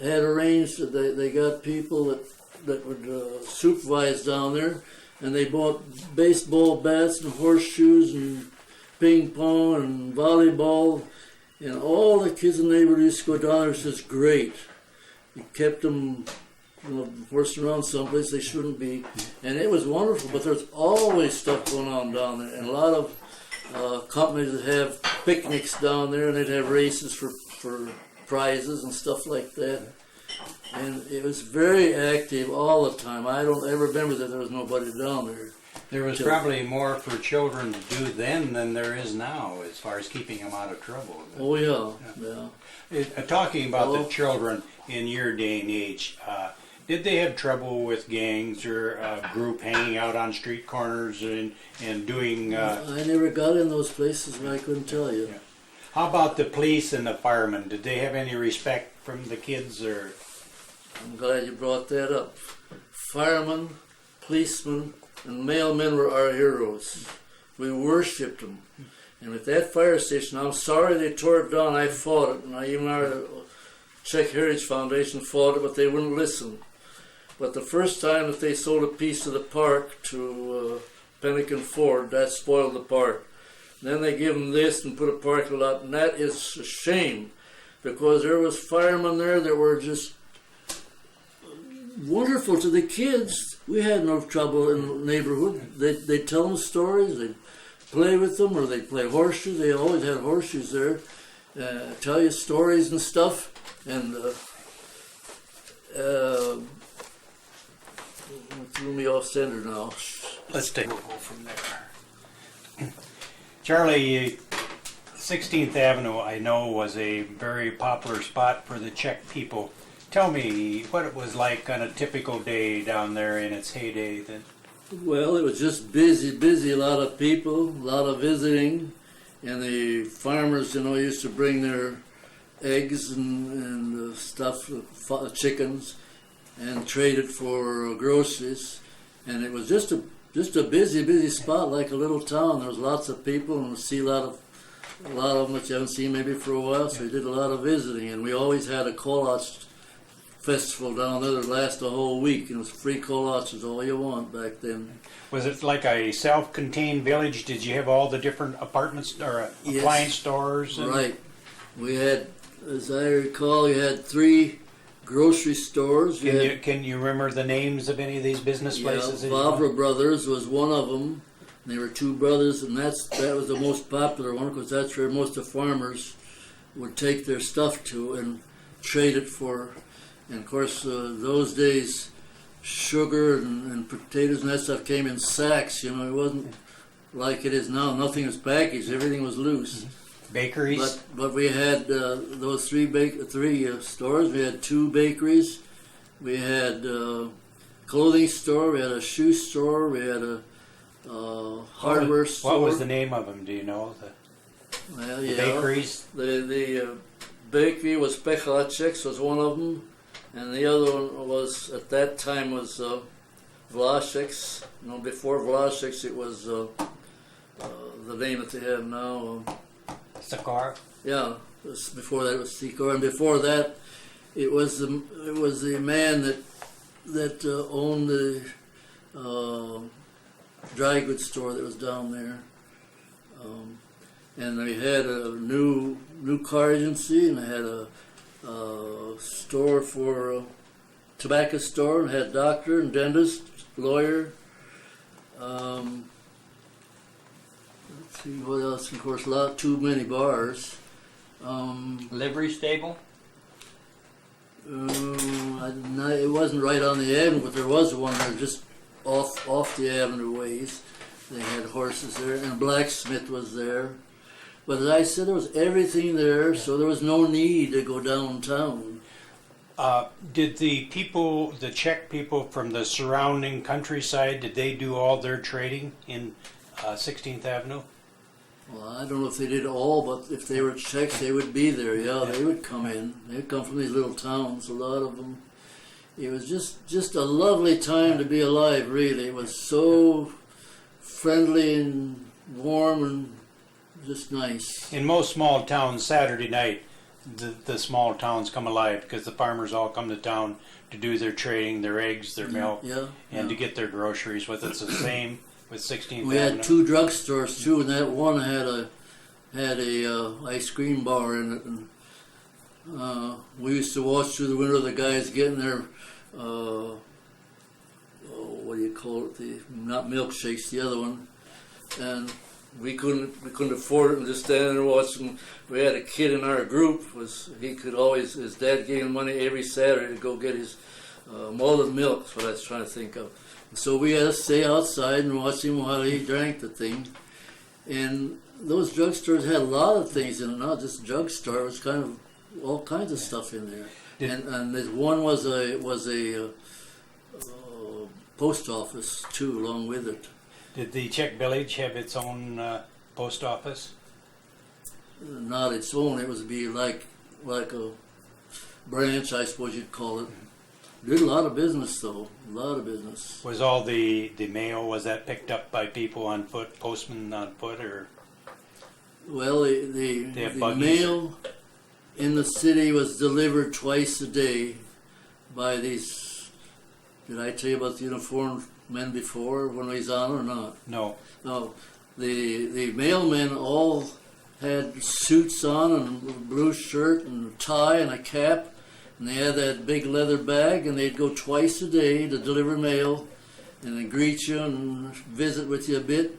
arranged that they got people that would supervise down there, and they bought baseball bats and horseshoes and ping pong and volleyball, and all the kids in the neighborhood used to go down there. It was just great. You kept them horsing around someplace they shouldn't be, and it was wonderful. But there's always stuff going on down there, and a lot of companies that have picnics down there, and they'd have races for prizes and stuff like that. And it was very active all the time. I don't ever remember that there was nobody down there. There was probably more for children to do then than there is now, as far as keeping them out of trouble. Oh yeah. Talking about the children in your day and age, did they have trouble with gangs or a group hanging out on street corners and doing? I never got in those places, and I couldn't tell you. Yeah. How about the police and the firemen? Did they have any respect from the kids, or? I'm glad you brought that up. Firemen, policemen, and mailmen were our heroes. We worshipped them. And at that fire station, I'm sorry they tore it down. I fought it, and even our Czech Heritage Foundation fought it, but they wouldn't listen. But the first time that they sold a piece of the park to Pelican Ford, that spoiled the park. And then they give them this and put a parking lot, and that is a shame, because there was firemen there that were just wonderful to the kids. We had no trouble in the neighborhood. They'd tell them stories, they'd play with them, or they'd play horseshoes. They always had horseshoes there, tell you stories and stuff. And threw me off center now. Let's we'll go from there. Charlie, 16th Avenue, I know, was a very popular spot for the Czech people. Tell me what it was like on a typical day down there in its heyday then. Well, it was just busy, a lot of people, a lot of visiting, and the farmers, used to bring their eggs and stuff, chickens, and trade it for groceries. And it was just a busy spot, like a little town. There was lots of people, and we see a lot of them that you haven't seen maybe for a while. So we did a lot of visiting, and we always had a Kolach festival down there that lasted a whole week. It was free Kolachs, all you want back then. Was it like a self-contained village? Did you have all the different apartments or appliance stores? Right. We had, as I recall, you had 3 grocery stores. Can you remember the names of any of these business places? Vavra Brothers was one of them. They were 2 brothers, and that was the most popular one, because that's where most of the farmers would take their stuff to and trade it for. And of course, those days, sugar and potatoes and that stuff came in sacks. It wasn't like it is now. Nothing was packaged. Everything was loose. Bakeries? But we had those 3 stores. We had 2 bakeries. We had a clothing store. We had a shoe store. We had a hardware store. What was the name of them? Do you know? The bakeries? The bakery was Pechalacek's was one of them. And the other one was, at that time, was Vlašek's. Before Vlašek's, it was the name that they have now. Sakar? Yeah, before that it was Sikor, and before that it was the man that owned the dry goods store that was down there, and they had a new car agency, and they had a store for tobacco store, and had doctor and dentist, lawyer. Let's see what else. Of course, too many bars. Livery stable? It wasn't right on the avenue, but there was one there just off the avenue ways. They had horses there, and a blacksmith was there. But as I said, there was everything there, so there was no need to go downtown. Did the Czech people from the surrounding countryside, did they do all their trading in 16th Avenue? Well, I don't know if they did all, but if they were Czechs, they would be there. Yeah, they would come in. They'd come from these little towns, a lot of them. It was just a lovely time to be alive, really. It was so friendly and warm and just nice. In most small towns, Saturday night, the small towns come alive because the farmers all come to town to do their trading, their eggs, their milk, and to get their groceries. With it's the same with 16th We Avenue. had 2 drugstores too, and that one had a ice cream bar in it. And we used to watch through the window the guys getting their what do you call it? Not milkshakes, the other one, and we couldn't afford it and just stand there and watch them. We had a kid in our group, his dad gave him money every Saturday to go get his malted milk, that's what I was trying to think of. So we had to stay outside and watch him while he drank the thing. And those drugstores had a lot of things in it, not just a drugstore, it was kind of all kinds of stuff in there. And this one was a post office too, along with it. Did the Czech village have its own post office? not its own. It was be like a branch, I suppose you'd call it. Did a lot of business though, a lot of business. Was all the mail, was that picked up by people on foot, postmen on foot, or? Well, They the have buggies? mail in the city was delivered twice a day by these. Did I tell you about the uniformed men before when we was on or not? No. No, the mailmen all had suits on and a blue shirt and a tie and a cap, and they had that big leather bag, and they'd go twice a day to deliver mail, and then greet you and visit with you a bit.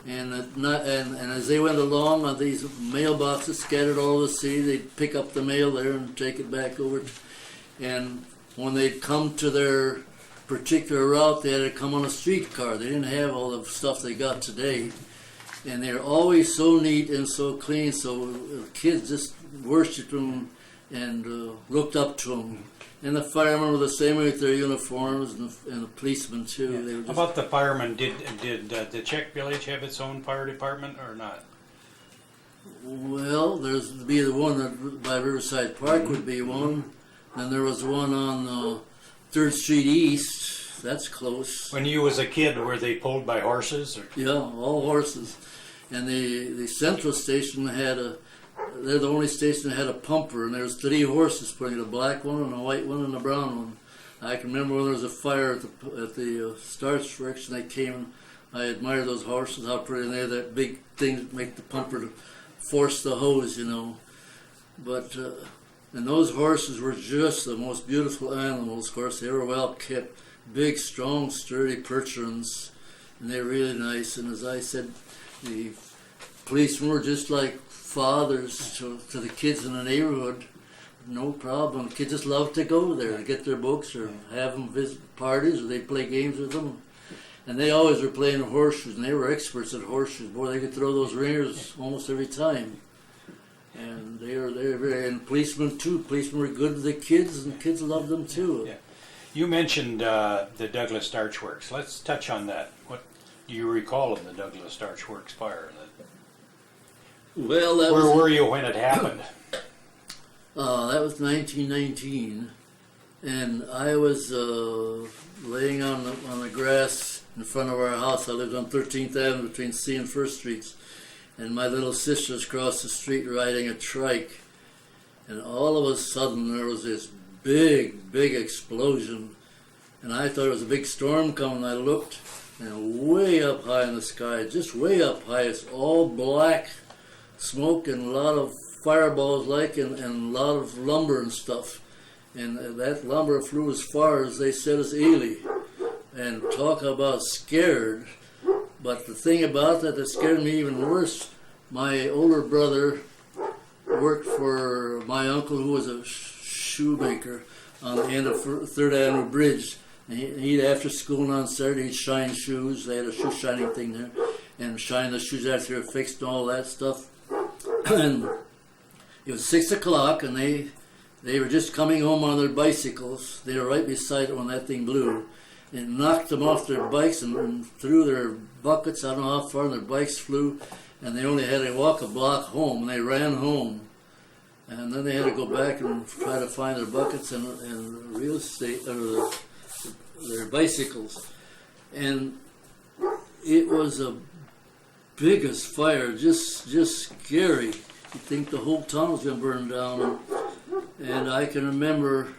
And as they went along on these mailboxes scattered all over the city, they'd pick up the mail there and take it back over. And when they'd come to their particular route, they had to come on a streetcar. They didn't have all the stuff they got today. And they're always so neat and so clean, so kids just worshipped them and looked up to them. And the firemen were the same way with their uniforms, and the policemen too. Yeah. They were How about the firemen? Did the Czech village have its own fire department or not? Well, there's be the one that by Riverside Park would be one. And there was one on 3rd Street East. That's close. When you was a kid, were they pulled by horses? Or? Yeah, all horses. And the central station they're the only station that had a pumper, and there was 3 horses putting a black one and a white one and a brown one. I can remember when there was a fire at the Starch Works, and they came, and I admired those horses, how pretty they had that big thing that make the pumper to force the hose, you know. But, and those horses were just the most beautiful animals. Of course, they were well kept, big, strong, sturdy Percherons, and they were really nice. And as I said, the policemen were just like fathers to the kids in the neighborhood. No problem. Kids just loved to go there to get their books or have them visit parties, or they'd play games with them. And they always were playing horseshoes, and they were experts at horseshoes. Boy, they could throw those ringers almost every time. And they were very, and policemen too. Policemen were good to the kids, and kids loved them too. Yeah. You mentioned the Douglas Starch Works. Let's touch on that. What do you recall of the Douglas Starch Works fire? Well, Where were you when it happened? That was 1919, and I was laying on the grass in front of our house. I lived on 13th Avenue between C and 1st Streets, and my little sister's across the street riding a trike, and all of a sudden there was this big explosion, and I thought it was a big storm coming. I looked, and way up high in the sky, just way up high, it's all black smoke and a lot of fireballs and a lot of lumber and stuff. And that lumber flew as far as they said as Ely. And talk about scared. But the thing about that scared me even worse, my older brother worked for my uncle, who was a shoemaker on the end of 3rd Avenue Bridge. And he'd after school on Saturday, he'd shine shoes. They had a shoe shining thing there. And shine the shoes after they were fixed and all that stuff. And it was 6 o'clock, and they were just coming home on their bicycles. They were right beside it when that thing blew. It knocked them off their bikes and threw their buckets. I don't know how far their bikes flew, and they only had to walk a block home, and they ran home. And then they had to go back and try to find their buckets and real estate, or their bicycles. And it was a biggest fire, just scary. You'd think the whole town was going to burn down. And I can remember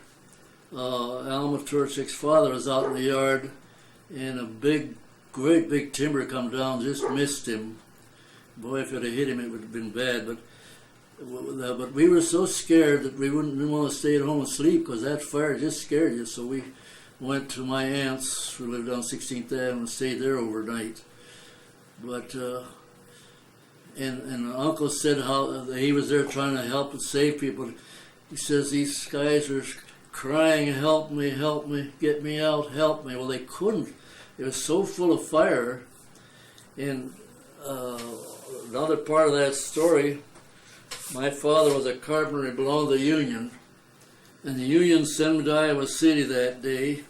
Alma Turchik's father was out in the yard, and a great big timber come down, just missed him. Boy, if it had hit him, it would have been bad. But we were so scared that we didn't want to stay at home and sleep, because that fire just scared you. So we went to my aunt's, who lived on 16th Avenue, and stayed there overnight. But and Uncle said how he was there trying to help and save people. He says these guys are crying, help me, get me out, help me. Well, they couldn't. It was so full of fire. And another part of that story, my father was a carpenter. He belonged to the Union. And the Union sent him to Iowa City that day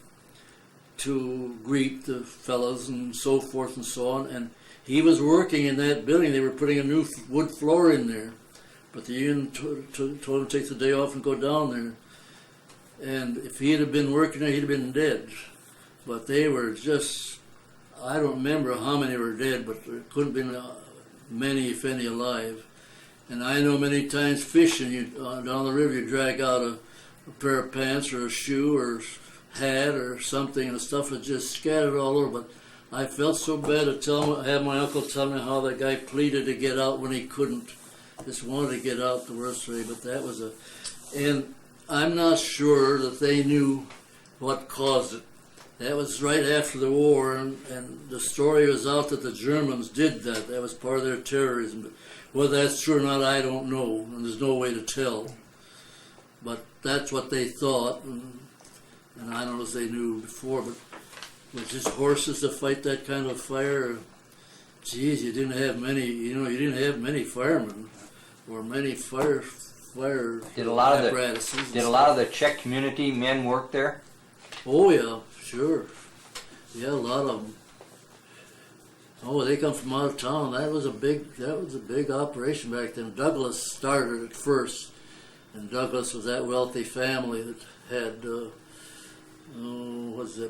to greet the fellows and so forth and so on. And he was working in that building. They were putting a new wood floor in there. But the union told him to take the day off and go down there. And if he'd have been working there, he'd have been dead. But they were just, I don't remember how many were dead, but there couldn't have been many, if any, alive. And I know many times fishing, down the river, you drag out a pair of pants or a shoe or hat or something, and the stuff was just scattered all over. But I felt so bad to have my uncle tell me how that guy pleaded to get out when he couldn't. Just wanted to get out the worst way. But that was and I'm not sure that they knew what caused it. That was right after the war, and the story was out that the Germans did that. That was part of their terrorism. But whether that's true or not, I don't know, and there's no way to tell. But that's what they thought, and I don't know if they knew before, but with just horses to fight that kind of fire, geez, you didn't have many firemen or many fire apparatuses. Did a lot of the Czech community men work there? Oh yeah, sure. Yeah, a lot of them. Oh, they come from out of town. That was a big operation back then. Douglas started it first, and Douglas was that wealthy family that had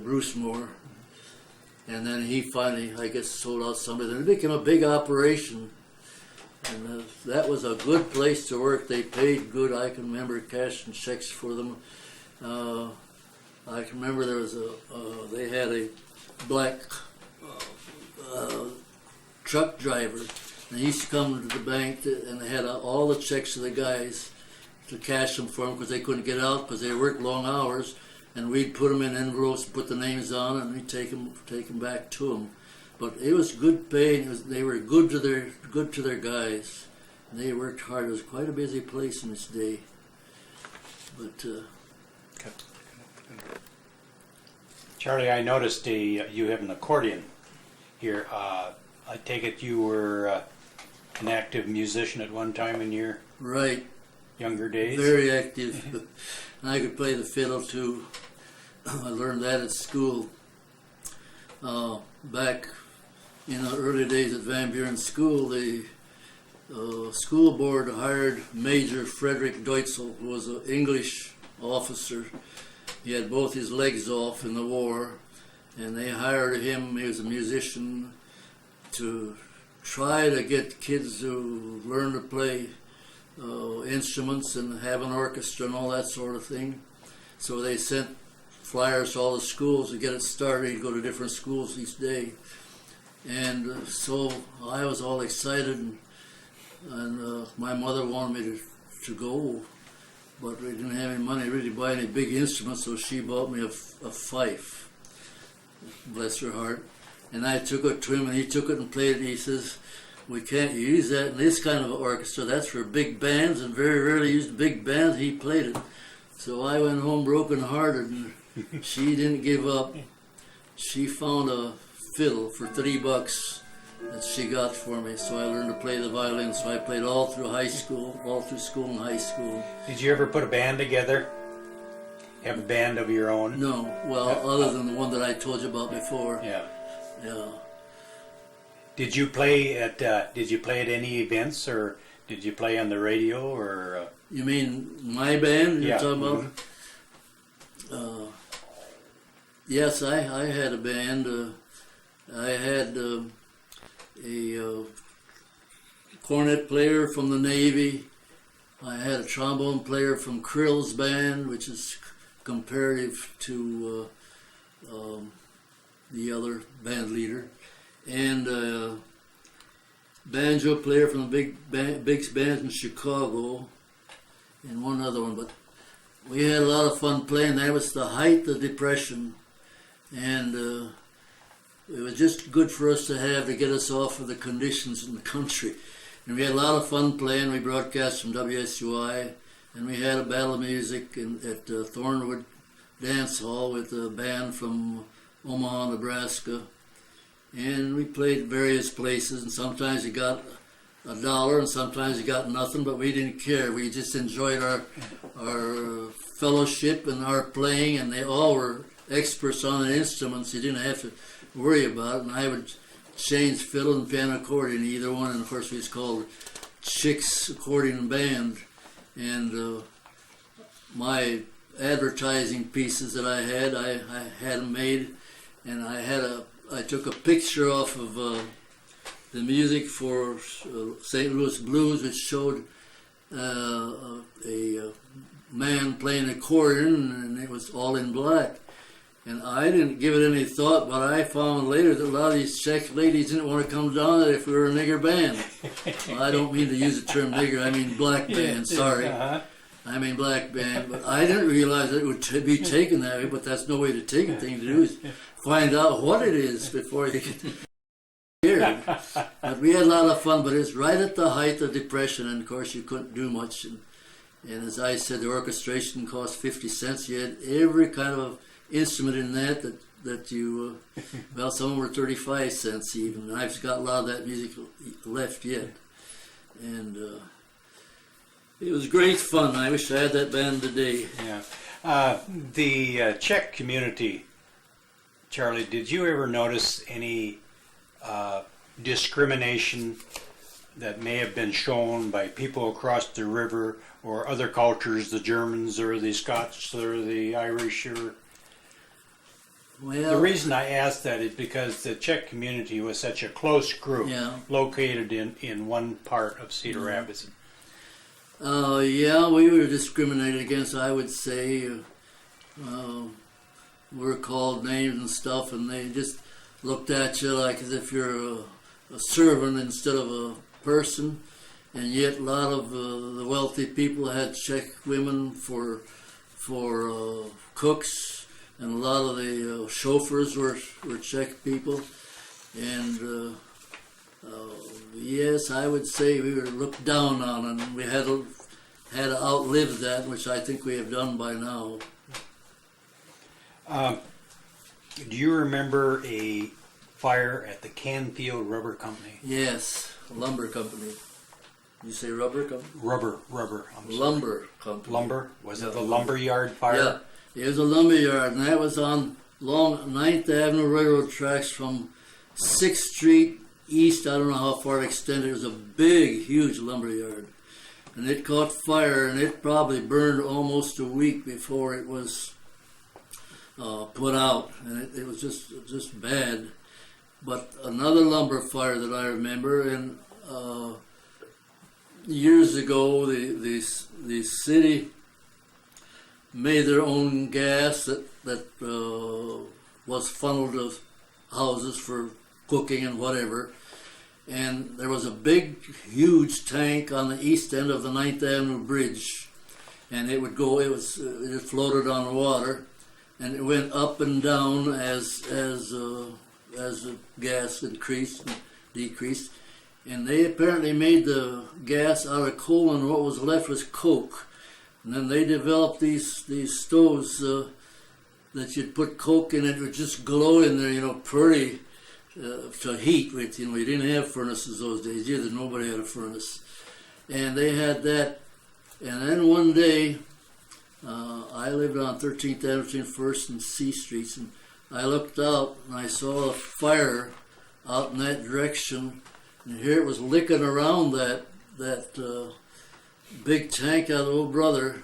Bruce Moore, and then he finally, I guess, sold out somebody. Then it became a big operation, and that was a good place to work. They paid good. I can remember cashing checks for them. I can remember there was they had a black truck driver, and he used to come to the bank, and they had all the checks of the guys to cash them for them because they couldn't get out because they worked long hours, and we'd put them in envelopes, put the names on, and we'd take them back to them. But it was good pay. They were good to their guys, and they worked hard. It was quite a busy place in this day. But Charlie, I noticed you have an accordion here. I take it you were an active musician at one time in your right, younger days? Very active. And I could play the fiddle too. I learned that at school. Back in the early days at Van Buren School, the school board hired Major Frederick Deutzel, who was an English officer. He had both his legs off in the war, and they hired him. He was a musician, to try to get kids to learn to play instruments and have an orchestra and all that sort of thing. So they sent flyers to all the schools to get it started. He'd go to different schools each day. And so I was all excited, and my mother wanted me to go, but we didn't have any money really to buy any big instruments, so she bought me a fife, bless her heart. And I took it to him, and he took it and played it, and he says, "We can't use that in this kind of orchestra. That's for big bands, and very rarely used big bands." He played it. So I went home broken-hearted, and she didn't give up. She found a fiddle for $3 that she got for me, so I learned to play the violin. So I played all through school and high school. Did you ever put a band together? Have a band of your own? No, well, other than the one that I told you about before. Yeah. Yeah. Did you play at any events, or did you play on the radio, or? You mean my band you're talking about? Mm-hmm. Yes, I had a band. I had a cornet player from the Navy. I had a trombone player from Krill's band, which is comparative to the other band leader, and a banjo player from the big band in Chicago, and one other one. But we had a lot of fun playing. That was the height of Depression, and it was just good for us to have to get us off of the conditions in the country. And we had a lot of fun playing. We broadcast from WSUI, and we had a battle of music at Thornwood Dance Hall with a band from Omaha, Nebraska. And we played various places, and sometimes you got $1 and sometimes you got nothing, but we didn't care. We just enjoyed our fellowship and our playing, and they all were experts on the instruments. You didn't have to worry about it. And I would change fiddle and piano accordion, either one, and of course we was called Chicks accordion band, and my advertising pieces that I had them made, and I took a picture off of the music for St. Louis Blues, which showed a man playing accordion, and it was all in black. And I didn't give it any thought, but I found later that a lot of these Czech ladies didn't want to come down if we were a nigger band. Well, I don't mean to use the term nigger, I mean black band, sorry. I mean black band, but I didn't realize it would be taken that way, but that's no way to take it. The thing to do is find out what it is before you can hear it. But we had a lot of fun, but it's right at the height of Depression, and of course you couldn't do much. And as I said, the orchestration cost 50 cents. You had every kind of instrument in that you, well, some of them were 35 cents even. And I've got a lot of that music left yet. And it was great fun. I wish I had that band today. Yeah. The Czech community, Charlie, did you ever notice any discrimination that may have been shown by people across the river or other cultures, the Germans or the Scots or the Irish? Or well, the reason I asked that is because the Czech community was such a close group, located in one part of Cedar Rapids. Yeah, we were discriminated against, I would say. We were called names and stuff, and they just looked at you like as if you're a servant instead of a person. And yet a lot of the wealthy people had Czech women for cooks, and a lot of the chauffeurs were Czech people. And yes, I would say we were looked down on, and we had to outlive that, which I think we have done by now. Do you remember a fire at the Canfield Rubber Company? Yes, lumber company. You say rubber company? Rubber. Lumber company. Lumber? Was it the lumber yard fire? Yeah, it was a lumber yard, and that was on long 9th Avenue Railroad tracks from 6th Street east. I don't know how far it extended. It was a big, huge lumber yard. And it caught fire, and it probably burned almost a week before it was put out. And it was just bad. But another lumber fire that I remember, and years ago, the city made their own gas that was funneled to houses for cooking and whatever. And there was a big, huge tank on the east end of the 9th Avenue Bridge, and it floated on the water, and it went up and down as the gas increased and decreased. And they apparently made the gas out of coal, and what was left was coke. And then they developed these stoves that you'd put coke in, it would just glow in there, pretty to heat with. We didn't have furnaces those days either. Nobody had a furnace. And they had that. And then one day, I lived on 13th Avenue between 1st and C Streets, and I looked out and I saw a fire out in that direction. And here it was licking around that big tank out of Old Brother.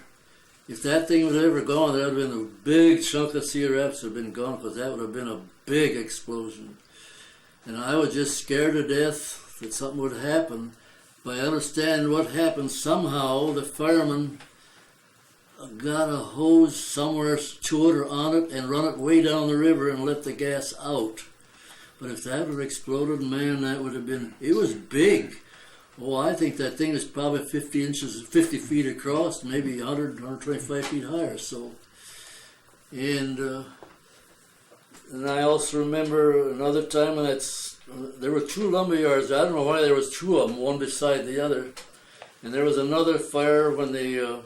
If that thing was ever gone, that would have been a big chunk of Cedar Rapids would have been gone, because that would have been a big explosion. And I was just scared to death that something would happen. But I understand what happened. Somehow the firemen got a hose somewhere to it or on it and run it way down the river and let the gas out. But if that would have exploded, man, that would have been, it was big. Oh, I think that thing is probably 50 feet across, maybe 125 feet higher. So, and I also remember another time there were two lumber yards. I don't know why there was two of them, one beside the other. And there was another fire when the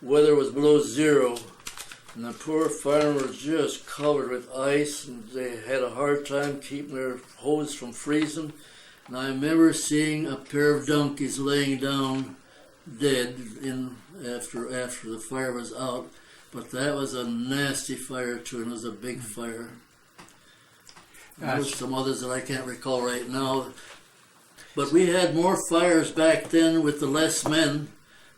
weather was below zero. And the poor firemen were just covered with ice, and they had a hard time keeping their hose from freezing. And I remember seeing a pair of donkeys laying down dead after the fire was out. But that was a nasty fire too, and it was a big fire. There's some others that I can't recall right now. But we had more fires back then with the less men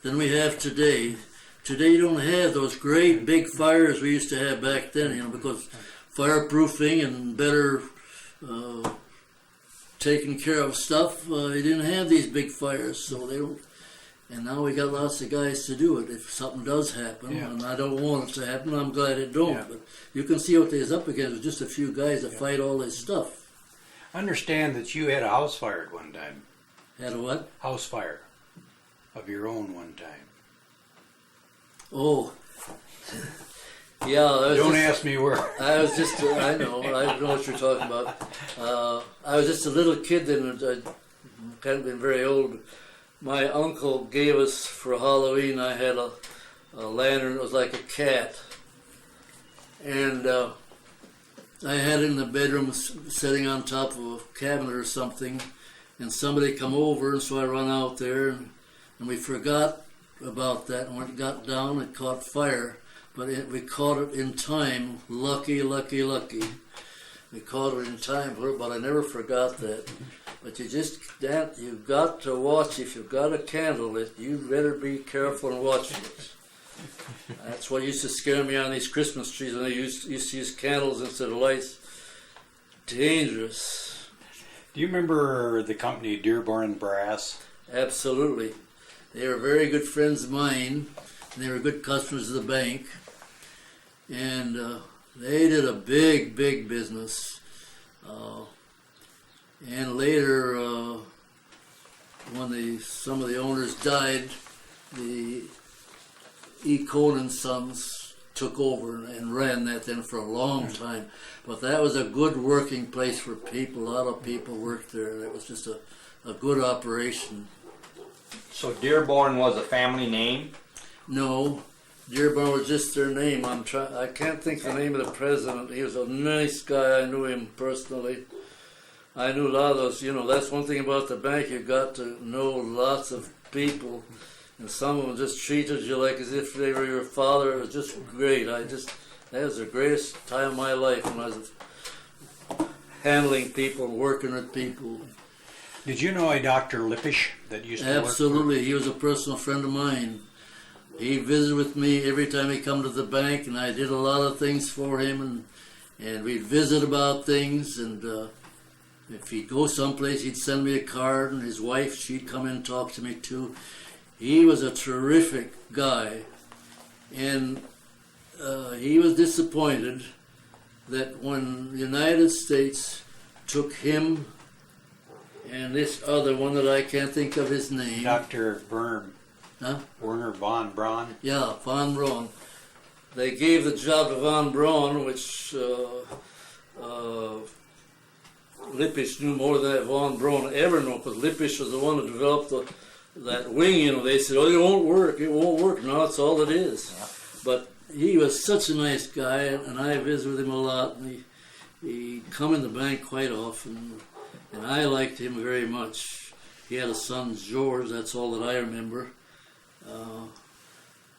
than we have today. Today you don't have those great big fires we used to have back then, you know, because fireproofing and better taking care of stuff, you didn't have these big fires, so they don't. And now we got lots of guys to do it if something does happen, and I don't want it to happen. I'm glad it don't. But you can see what they's up against with just a few guys that fight all this stuff. I understand that you had a house fire at one time. Had a what? House fire of your own one time. Oh, yeah. Don't ask me where. I was just, I know what you're talking about. I was just a little kid then, I hadn't been very old. My uncle gave us for Halloween, I had a lantern, it was like a cat. And I had it in the bedroom sitting on top of a cabinet or something. And somebody come over, and so I run out there, and we forgot about that. And when it got down, it caught fire. But we caught it in time. Lucky, lucky, lucky. We caught it in time for it, but I never forgot that. But you've got to watch. If you've got a candle lit, you better be careful and watch it. That's what used to scare me on these Christmas trees when they used to use candles instead of lights. Dangerous. Do you remember the company Dearborn Brass? Absolutely. They were very good friends of mine. And they were good customers of the bank. And they did a big, big business. And later, when some of the owners died, the E. Conan Sons took over and ran that then for a long time. But that was a good working place for people. A lot of people worked there. It was just a good operation. So Dearborn was a family name? No, Dearborn was just their name. I can't think of the name of the president. He was a nice guy. I knew him personally. I knew a lot of those. You know, that's one thing about the bank. You got to know lots of people. And some of them just treated you like as if they were your father. It was just great. That was the greatest time of my life when I was handling people, working with people. Did you know a Dr. Lippisch that used to Absolutely. He was a personal friend of mine. He visited with me every time he come to the bank, and I did a lot of things for him, and we'd visit about things, and if he'd go someplace, he'd send me a card, and his wife, she'd come in and talk to me too. He was a terrific guy, and he was disappointed that when the United States took him and this other one that I can't think of his name. Dr. Werner. Huh? Werner von Braun. Yeah, von Braun. They gave the job to von Braun, which Lippisch knew more than that von Braun ever knew, because Lippisch was the one who developed that wing. You know, they said, "Oh, it won't work. It won't work." No, that's all it is. Yeah. But he was such a nice guy, and I visited with him a lot. And he come in the bank quite often, and I liked him very much. He had a son, George. That's all that I remember.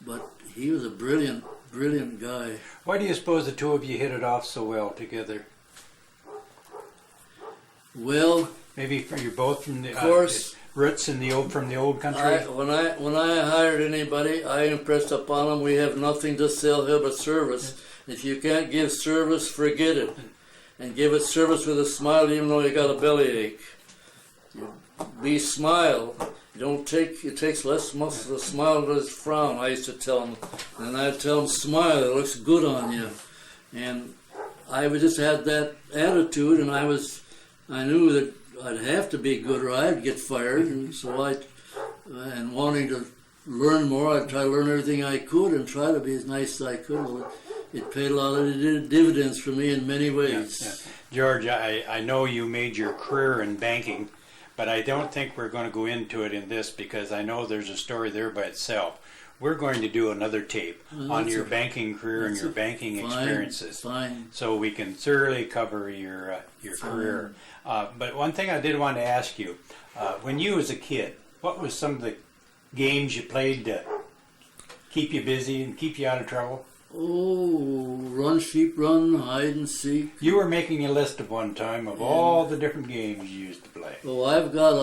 But he was a brilliant, brilliant guy. Why do you suppose the two of you hit it off so well together? Well, maybe you're both from the roots from the old country. When I hired anybody, I impressed upon them we have nothing to sell here but service. If you can't give service, forget it, and give it service with a smile, even though you got a bellyache. Be smile. It takes less muscle to smile than a frown. I used to tell them, and I'd tell them, smile. It looks good on you, and I would just had that attitude, and I knew that I'd have to be good or I'd get fired, and so and wanting to learn more, I'd try to learn everything I could and try to be as nice as I could. Well, it paid a lot of dividends for me in many ways. Yeah. George, I know you made your career in banking, but I don't think we're going to go into it in this because I know there's a story there by itself. We're going to do another tape on your banking career and your banking experiences. Fine. So we can thoroughly cover your career. But one thing I did want to ask you, when you was a kid, what was some of the games you played to keep you busy and keep you out of trouble? Oh, run, sheep, run, hide and seek. You were making a list of one time of all the different games you used to play. Oh, I've got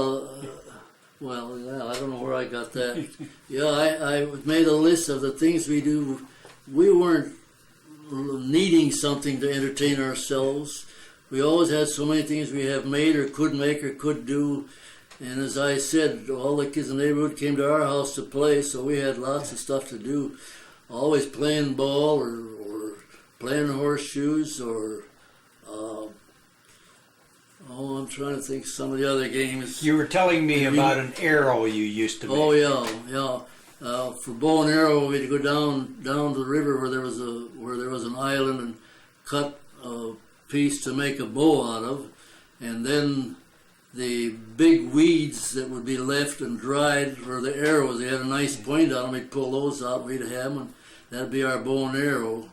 well, yeah, I don't know where I got that. Yeah, I made a list of the things we do. We weren't needing something to entertain ourselves. We always had so many things we have made or could make or could do. And as I said, all the kids in the neighborhood came to our house to play, so we had lots of stuff to do. Always playing ball or playing horseshoes or, I'm trying to think some of the other games. You were telling me about an arrow you used to make. Oh, yeah. For bow and arrow, we'd go down to the river where there was an island and cut a piece to make a bow out of, and then the big weeds that would be left and dried for the arrows, they had a nice point on them. We'd pull those out, we'd have them, and that'd be our bow and arrow.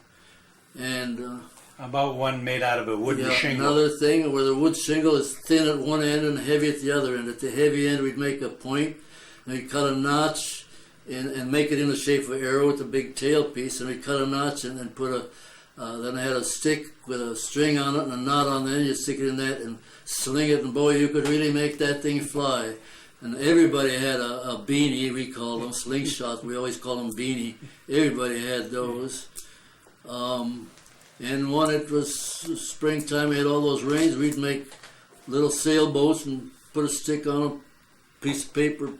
And about one made out of a wooden shingle. Another thing where the wood shingle is thin at one end and heavy at the other end. At the heavy end, we'd make a point, and we'd cut a notch and make it in the shape of an arrow with a big tail piece, and we'd cut a notch and then put a then I had a stick with a string on it and a knot on the end. You stick it in that and sling it, and boy, you could really make that thing fly. And everybody had a beanie, we called them, slingshots, we always call them beanie. Everybody had those. And when it was springtime, we had all those rains, we'd make little sailboats and put a stick on a piece of paper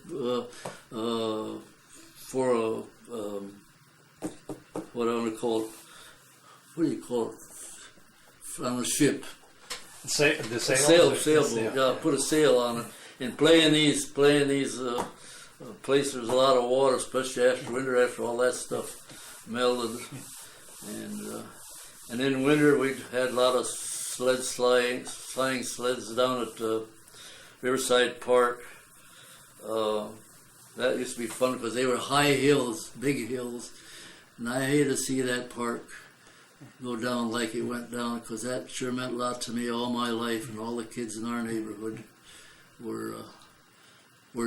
for a, what I want to call it, what do you call it, on a ship. The sail? Sailboat. Yeah, put a sail on it. And playing these places, there's a lot of water, especially after winter, after all that stuff melted. And in winter, we had a lot of flying sleds down at Riverside Park. That used to be fun because they were high hills, big hills. And I hated to see that park go down like it went down, because that sure meant a lot to me all my life, and all the kids in our neighborhood were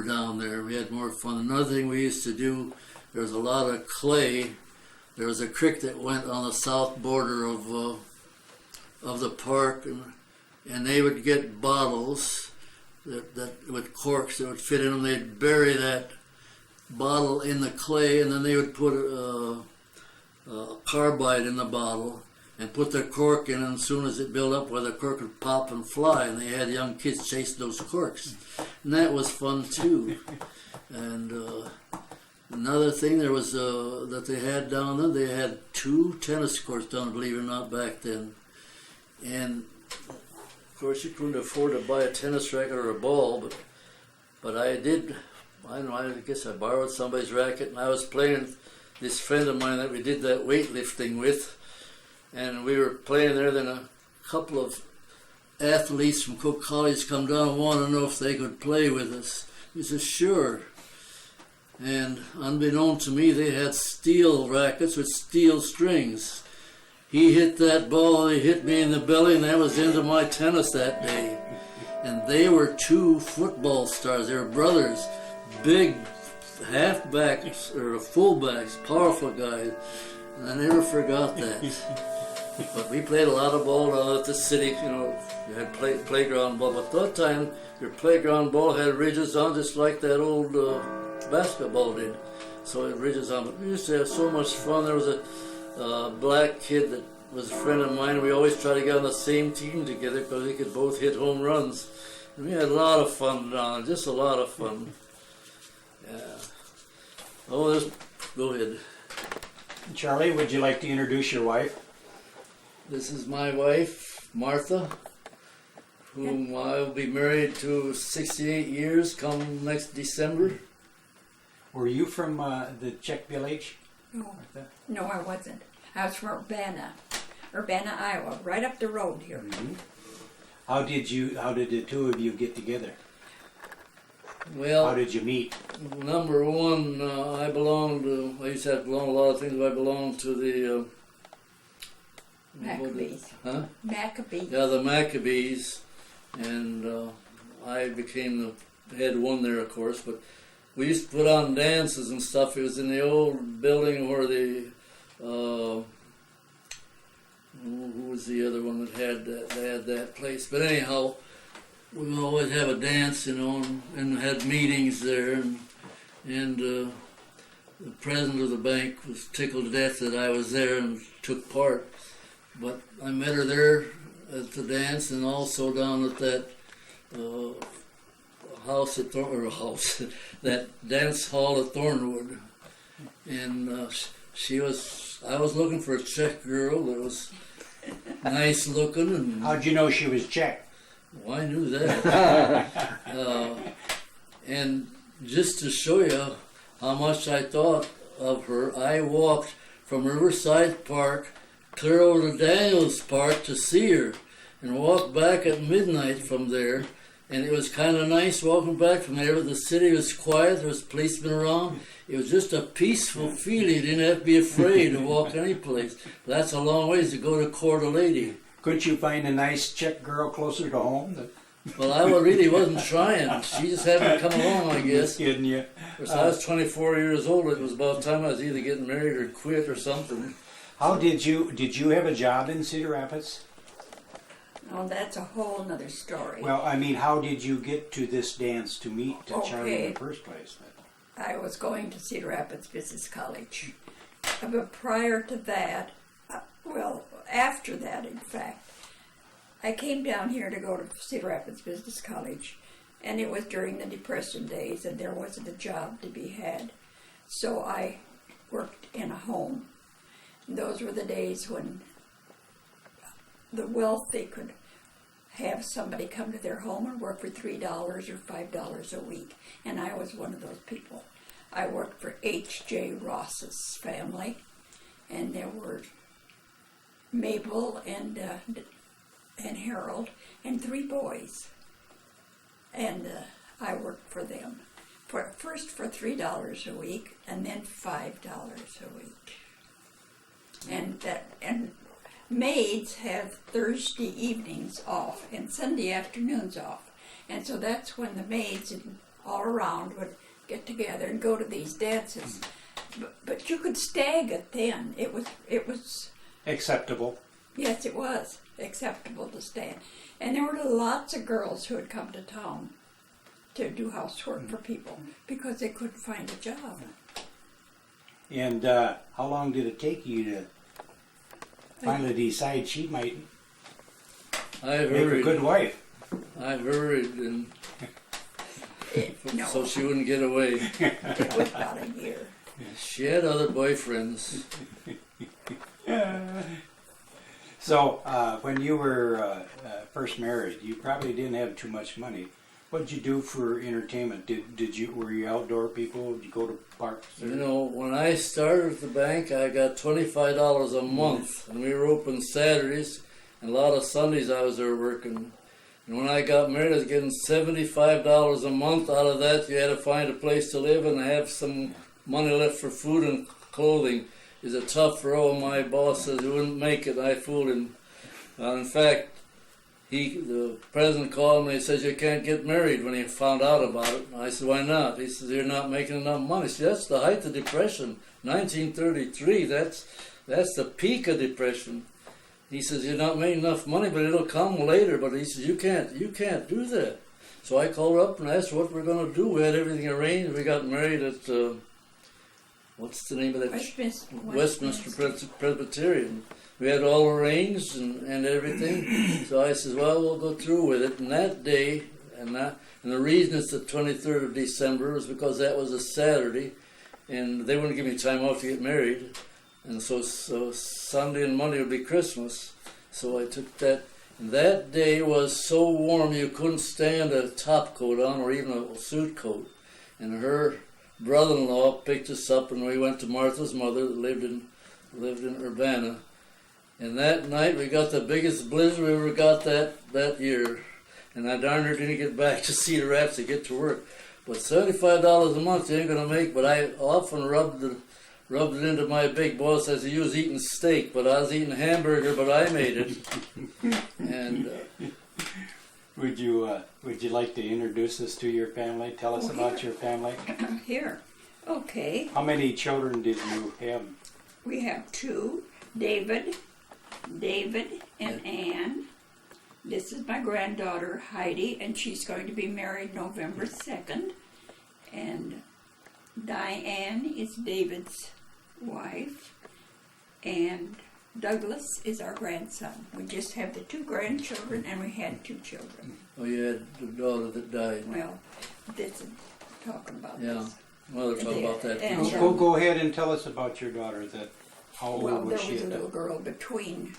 down there. We had more fun. Another thing we used to do, there was a lot of clay. There was a creek that went on the south border of the park, and they would get bottles that with corks that would fit in them. They'd bury that bottle in the clay, and then they would put carbide in the bottle and put the cork in, and as soon as it built up, where the cork would pop and fly, and they had young kids chase those corks, and that was fun too. And another thing there was that they had down there, they had 2 tennis courts down, believe it or not, back then. And of course you couldn't afford to buy a tennis racket or a ball, but I did. I don't know, I guess I borrowed somebody's racket, and I was playing this friend of mine that we did that weightlifting with, and we were playing there. Then a couple of athletes from Cook College come down and wanted to know if they could play with us. We said, sure. And unbeknown to me, they had steel rackets with steel strings. He hit that ball, he hit me in the belly, and that was the end of my tennis that day. And they were 2 football stars. They were brothers, big halfbacks or fullbacks, powerful guys, and I never forgot that. But we played a lot of ball down at the city. You know, you had playground ball, but that time your playground ball had ridges on, just like that old basketball did. So it had ridges on. But we used to have so much fun. There was a black kid that was a friend of mine, and we always tried to get on the same team together because we could both hit home runs. And we had a lot of fun down there, just a lot of fun. Yeah. Oh, go ahead. Charlie, would you like to introduce your wife? This is my wife, Martha, whom I will be married to 68 years come next December. Were you from the Czech village? No, I wasn't. I was from Urbana, Iowa, right up the road here. Mm-hmm. How did the two of you get together? Well, how did you meet? Number one, I used to have belonged to a lot of things, but I belonged to the Maccabees. Huh? Maccabees. Yeah, the Maccabees, and I became the head one there, of course, but we used to put on dances and stuff. It was in the old building where the who was the other one that had that? They had that place. But anyhow, we would always have a dance, you know, and had meetings there. And the president of the bank was tickled to death that I was there and took part. But I met her there at the dance, and also down at that that dance hall at Thornwood. And I was looking for a Czech girl that was nice looking. And How'd you know she was Czech? well, I knew that. And just to show you how much I thought of her, I walked from Riverside Park clear over to Daniels Park to see her, and walked back at midnight from there. And it was kind of nice walking back from there. The city was quiet. There was policemen around. It was just a peaceful feeling. You didn't have to be afraid to walk any place. That's a long ways to go to Coeur d'Alene. Couldn't you find a nice Czech girl closer to home? Well, I really wasn't trying. She just happened to come along, I guess. Just kidding you. Because I was 24 years old. It was about time I was either getting married or quit or something. How did you have a job in Cedar Rapids? Oh, that's a whole nother story. Well, I mean, how did you get to this dance to meet Charlie in the first place? I was going to Cedar Rapids Business College. But prior to that, after that, in fact, I came down here to go to Cedar Rapids Business College, and it was during the Depression days, and there wasn't a job to be had. So I worked in a home. And those were the days when the wealthy could have somebody come to their home and work for $3 or $5 a week. And I was one of those people. I worked for H.J. Ross's family, and there were Mabel and Harold and 3 boys. And I worked for them. First for $3 a week, and then $5 a week. And maids have Thursday evenings off and Sunday afternoons off. And so that's when the maids all around would get together and go to these dances. But you could stag it then. It was Acceptable. Yes, it was acceptable to stag. And there were lots of girls who had come to town to do housework for people because they couldn't find a job. And how long did it take you to finally decide she might I make a hurried. good wife? I hurried, and No, so she wouldn't get away. it was about a year. She had other boyfriends. So when you were first married, you probably didn't have too much money. What did you do for entertainment? Were you outdoor people? Did you go to parks? You know, when I started at the bank, I got $25 a month, and we were open Saturdays, and a lot of Sundays I was there working. And when I got married, I was getting $75 a month. Out of that, you had to find a place to live and have some money left for food and clothing. It's a tough row. My boss says he wouldn't make it. I fooled him. In fact, the president called me and says, you can't get married when he found out about it. I said, why not? He says, you're not making enough money. See, that's the height of Depression, 1933. That's the peak of Depression. He says, you're not making enough money, but it'll come later. But he says, you can't do that. So I called her up and asked her what we're going to do. We had everything arranged. We got married at, what's the name of that? Westminster Presbyterian. We had all arranged and everything. So I says, well, we'll go through with it. And that day, and the reason it's the 23rd of December was because that was a Saturday, and they wouldn't give me time off to get married. And so Sunday and Monday would be Christmas. So I took that. And that day was so warm you couldn't stand a top coat on or even a suit coat. And her brother-in-law picked us up, and we went to Martha's mother that lived in Urbana. And that night we got the biggest blizzard we ever got that year. And I darn near didn't get back to Cedar Rapids to get to work. But $75 a month you ain't gonna make. But I often rubbed it into my big boss as he was eating steak, but I was eating hamburger, but I made it. And would you like to introduce us to your family? Tell us about your family. Here. Okay. How many children did you have? We have 2, David David and Ann. This is my granddaughter Heidi, and she's going to be married November 2nd. And Diane is David's wife, and Douglas is our grandson. We just have the 2 grandchildren, and we had 2 children. Oh, you had the daughter that died. Well, this is talking about Yeah. this. Well, they'll talk about that And, too. Go ahead and tell us about your daughter. How old Well, was there she was a at little girl between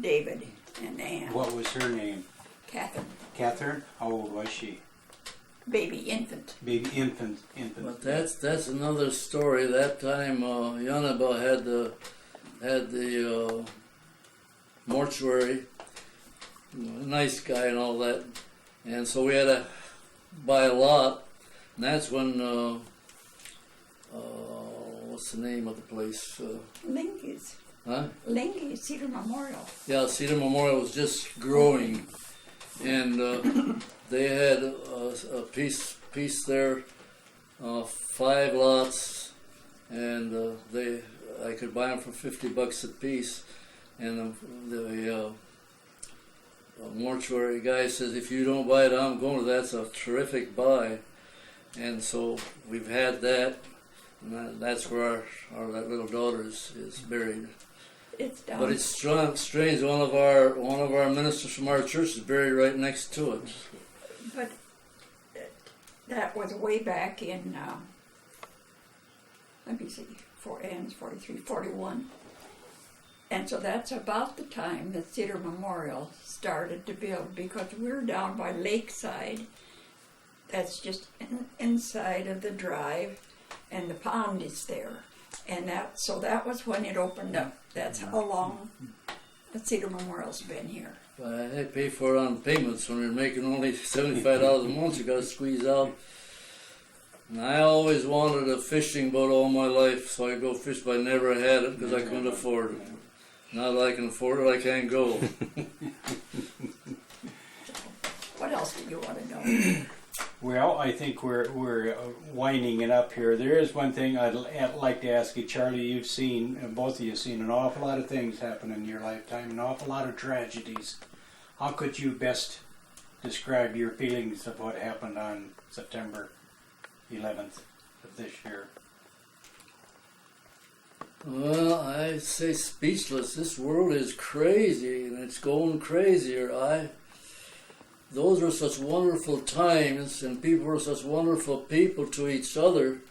David and Ann. What was her name? Catherine, Catherine? How old was she? baby infant. Baby infant. But that's another story. That time, Yanaba had the mortuary, nice guy and all that, and so we had to buy a lot, and that's when what's the name of the place? Lingies. Huh? Lingies, Cedar Memorial. Yeah, Cedar Memorial was just growing, and they had a piece there, 5 lots, and I could buy them for $50 a piece, and the mortuary guy says, if you don't buy it, I'm going to. That's a terrific buy, and so we've had that, and that's where that little daughter is buried. It's down. But it's strange. One of our ministers from our church is buried right next to it. But that was way back in, let me see, Ann's 43, 41. And so that's about the time that Cedar Memorial started to build, because we're down by Lakeside. That's just inside of the drive, and the pond is there. And that was when it opened up. That's how long the Cedar Memorial's been here. But I had to pay for it on payments. When you're making only $75 a month, you got to squeeze out. And I always wanted a fishing boat all my life, so I go fish, but I never had it because I couldn't afford it. Now that I can afford it, I can't go. What else do you want to know? Well, I think we're winding it up here. There is one thing I'd like to ask you, Charlie. You've seen, both of you seen an awful lot of things happen in your lifetime, an awful lot of tragedies. How could you best describe your feelings of what happened on September 11th of this year? Well, I say speechless. This world is crazy, and it's going crazier. Those were such wonderful times, and people were such wonderful people to each other.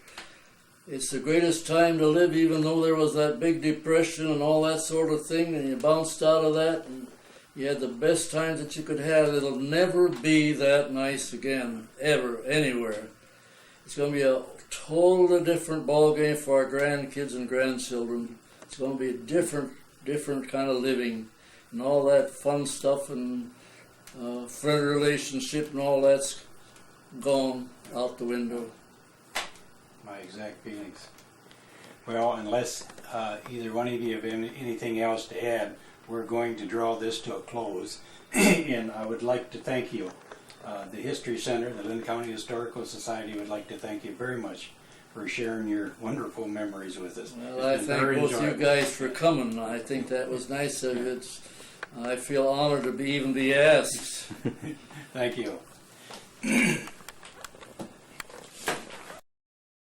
It's the greatest time to live, even though there was that big depression and all that sort of thing, and you bounced out of that, and you had the best times that you could have. It'll never be that nice again, ever, anywhere. It's going to be a totally different ball game for our grandkids and grandchildren. It's going to be a different kind of living, and all that fun stuff and friend relationship and all that's gone out the window. My exact feelings. Well, unless either one of you have anything else to add, we're going to draw this to a close. And I would like to thank you. The History Center, the Linn County Historical Society, would like to thank you very much for sharing your wonderful memories with us. Well, I thank both you guys for coming. I think that was nice of you. I feel honored to even be asked. Thank you.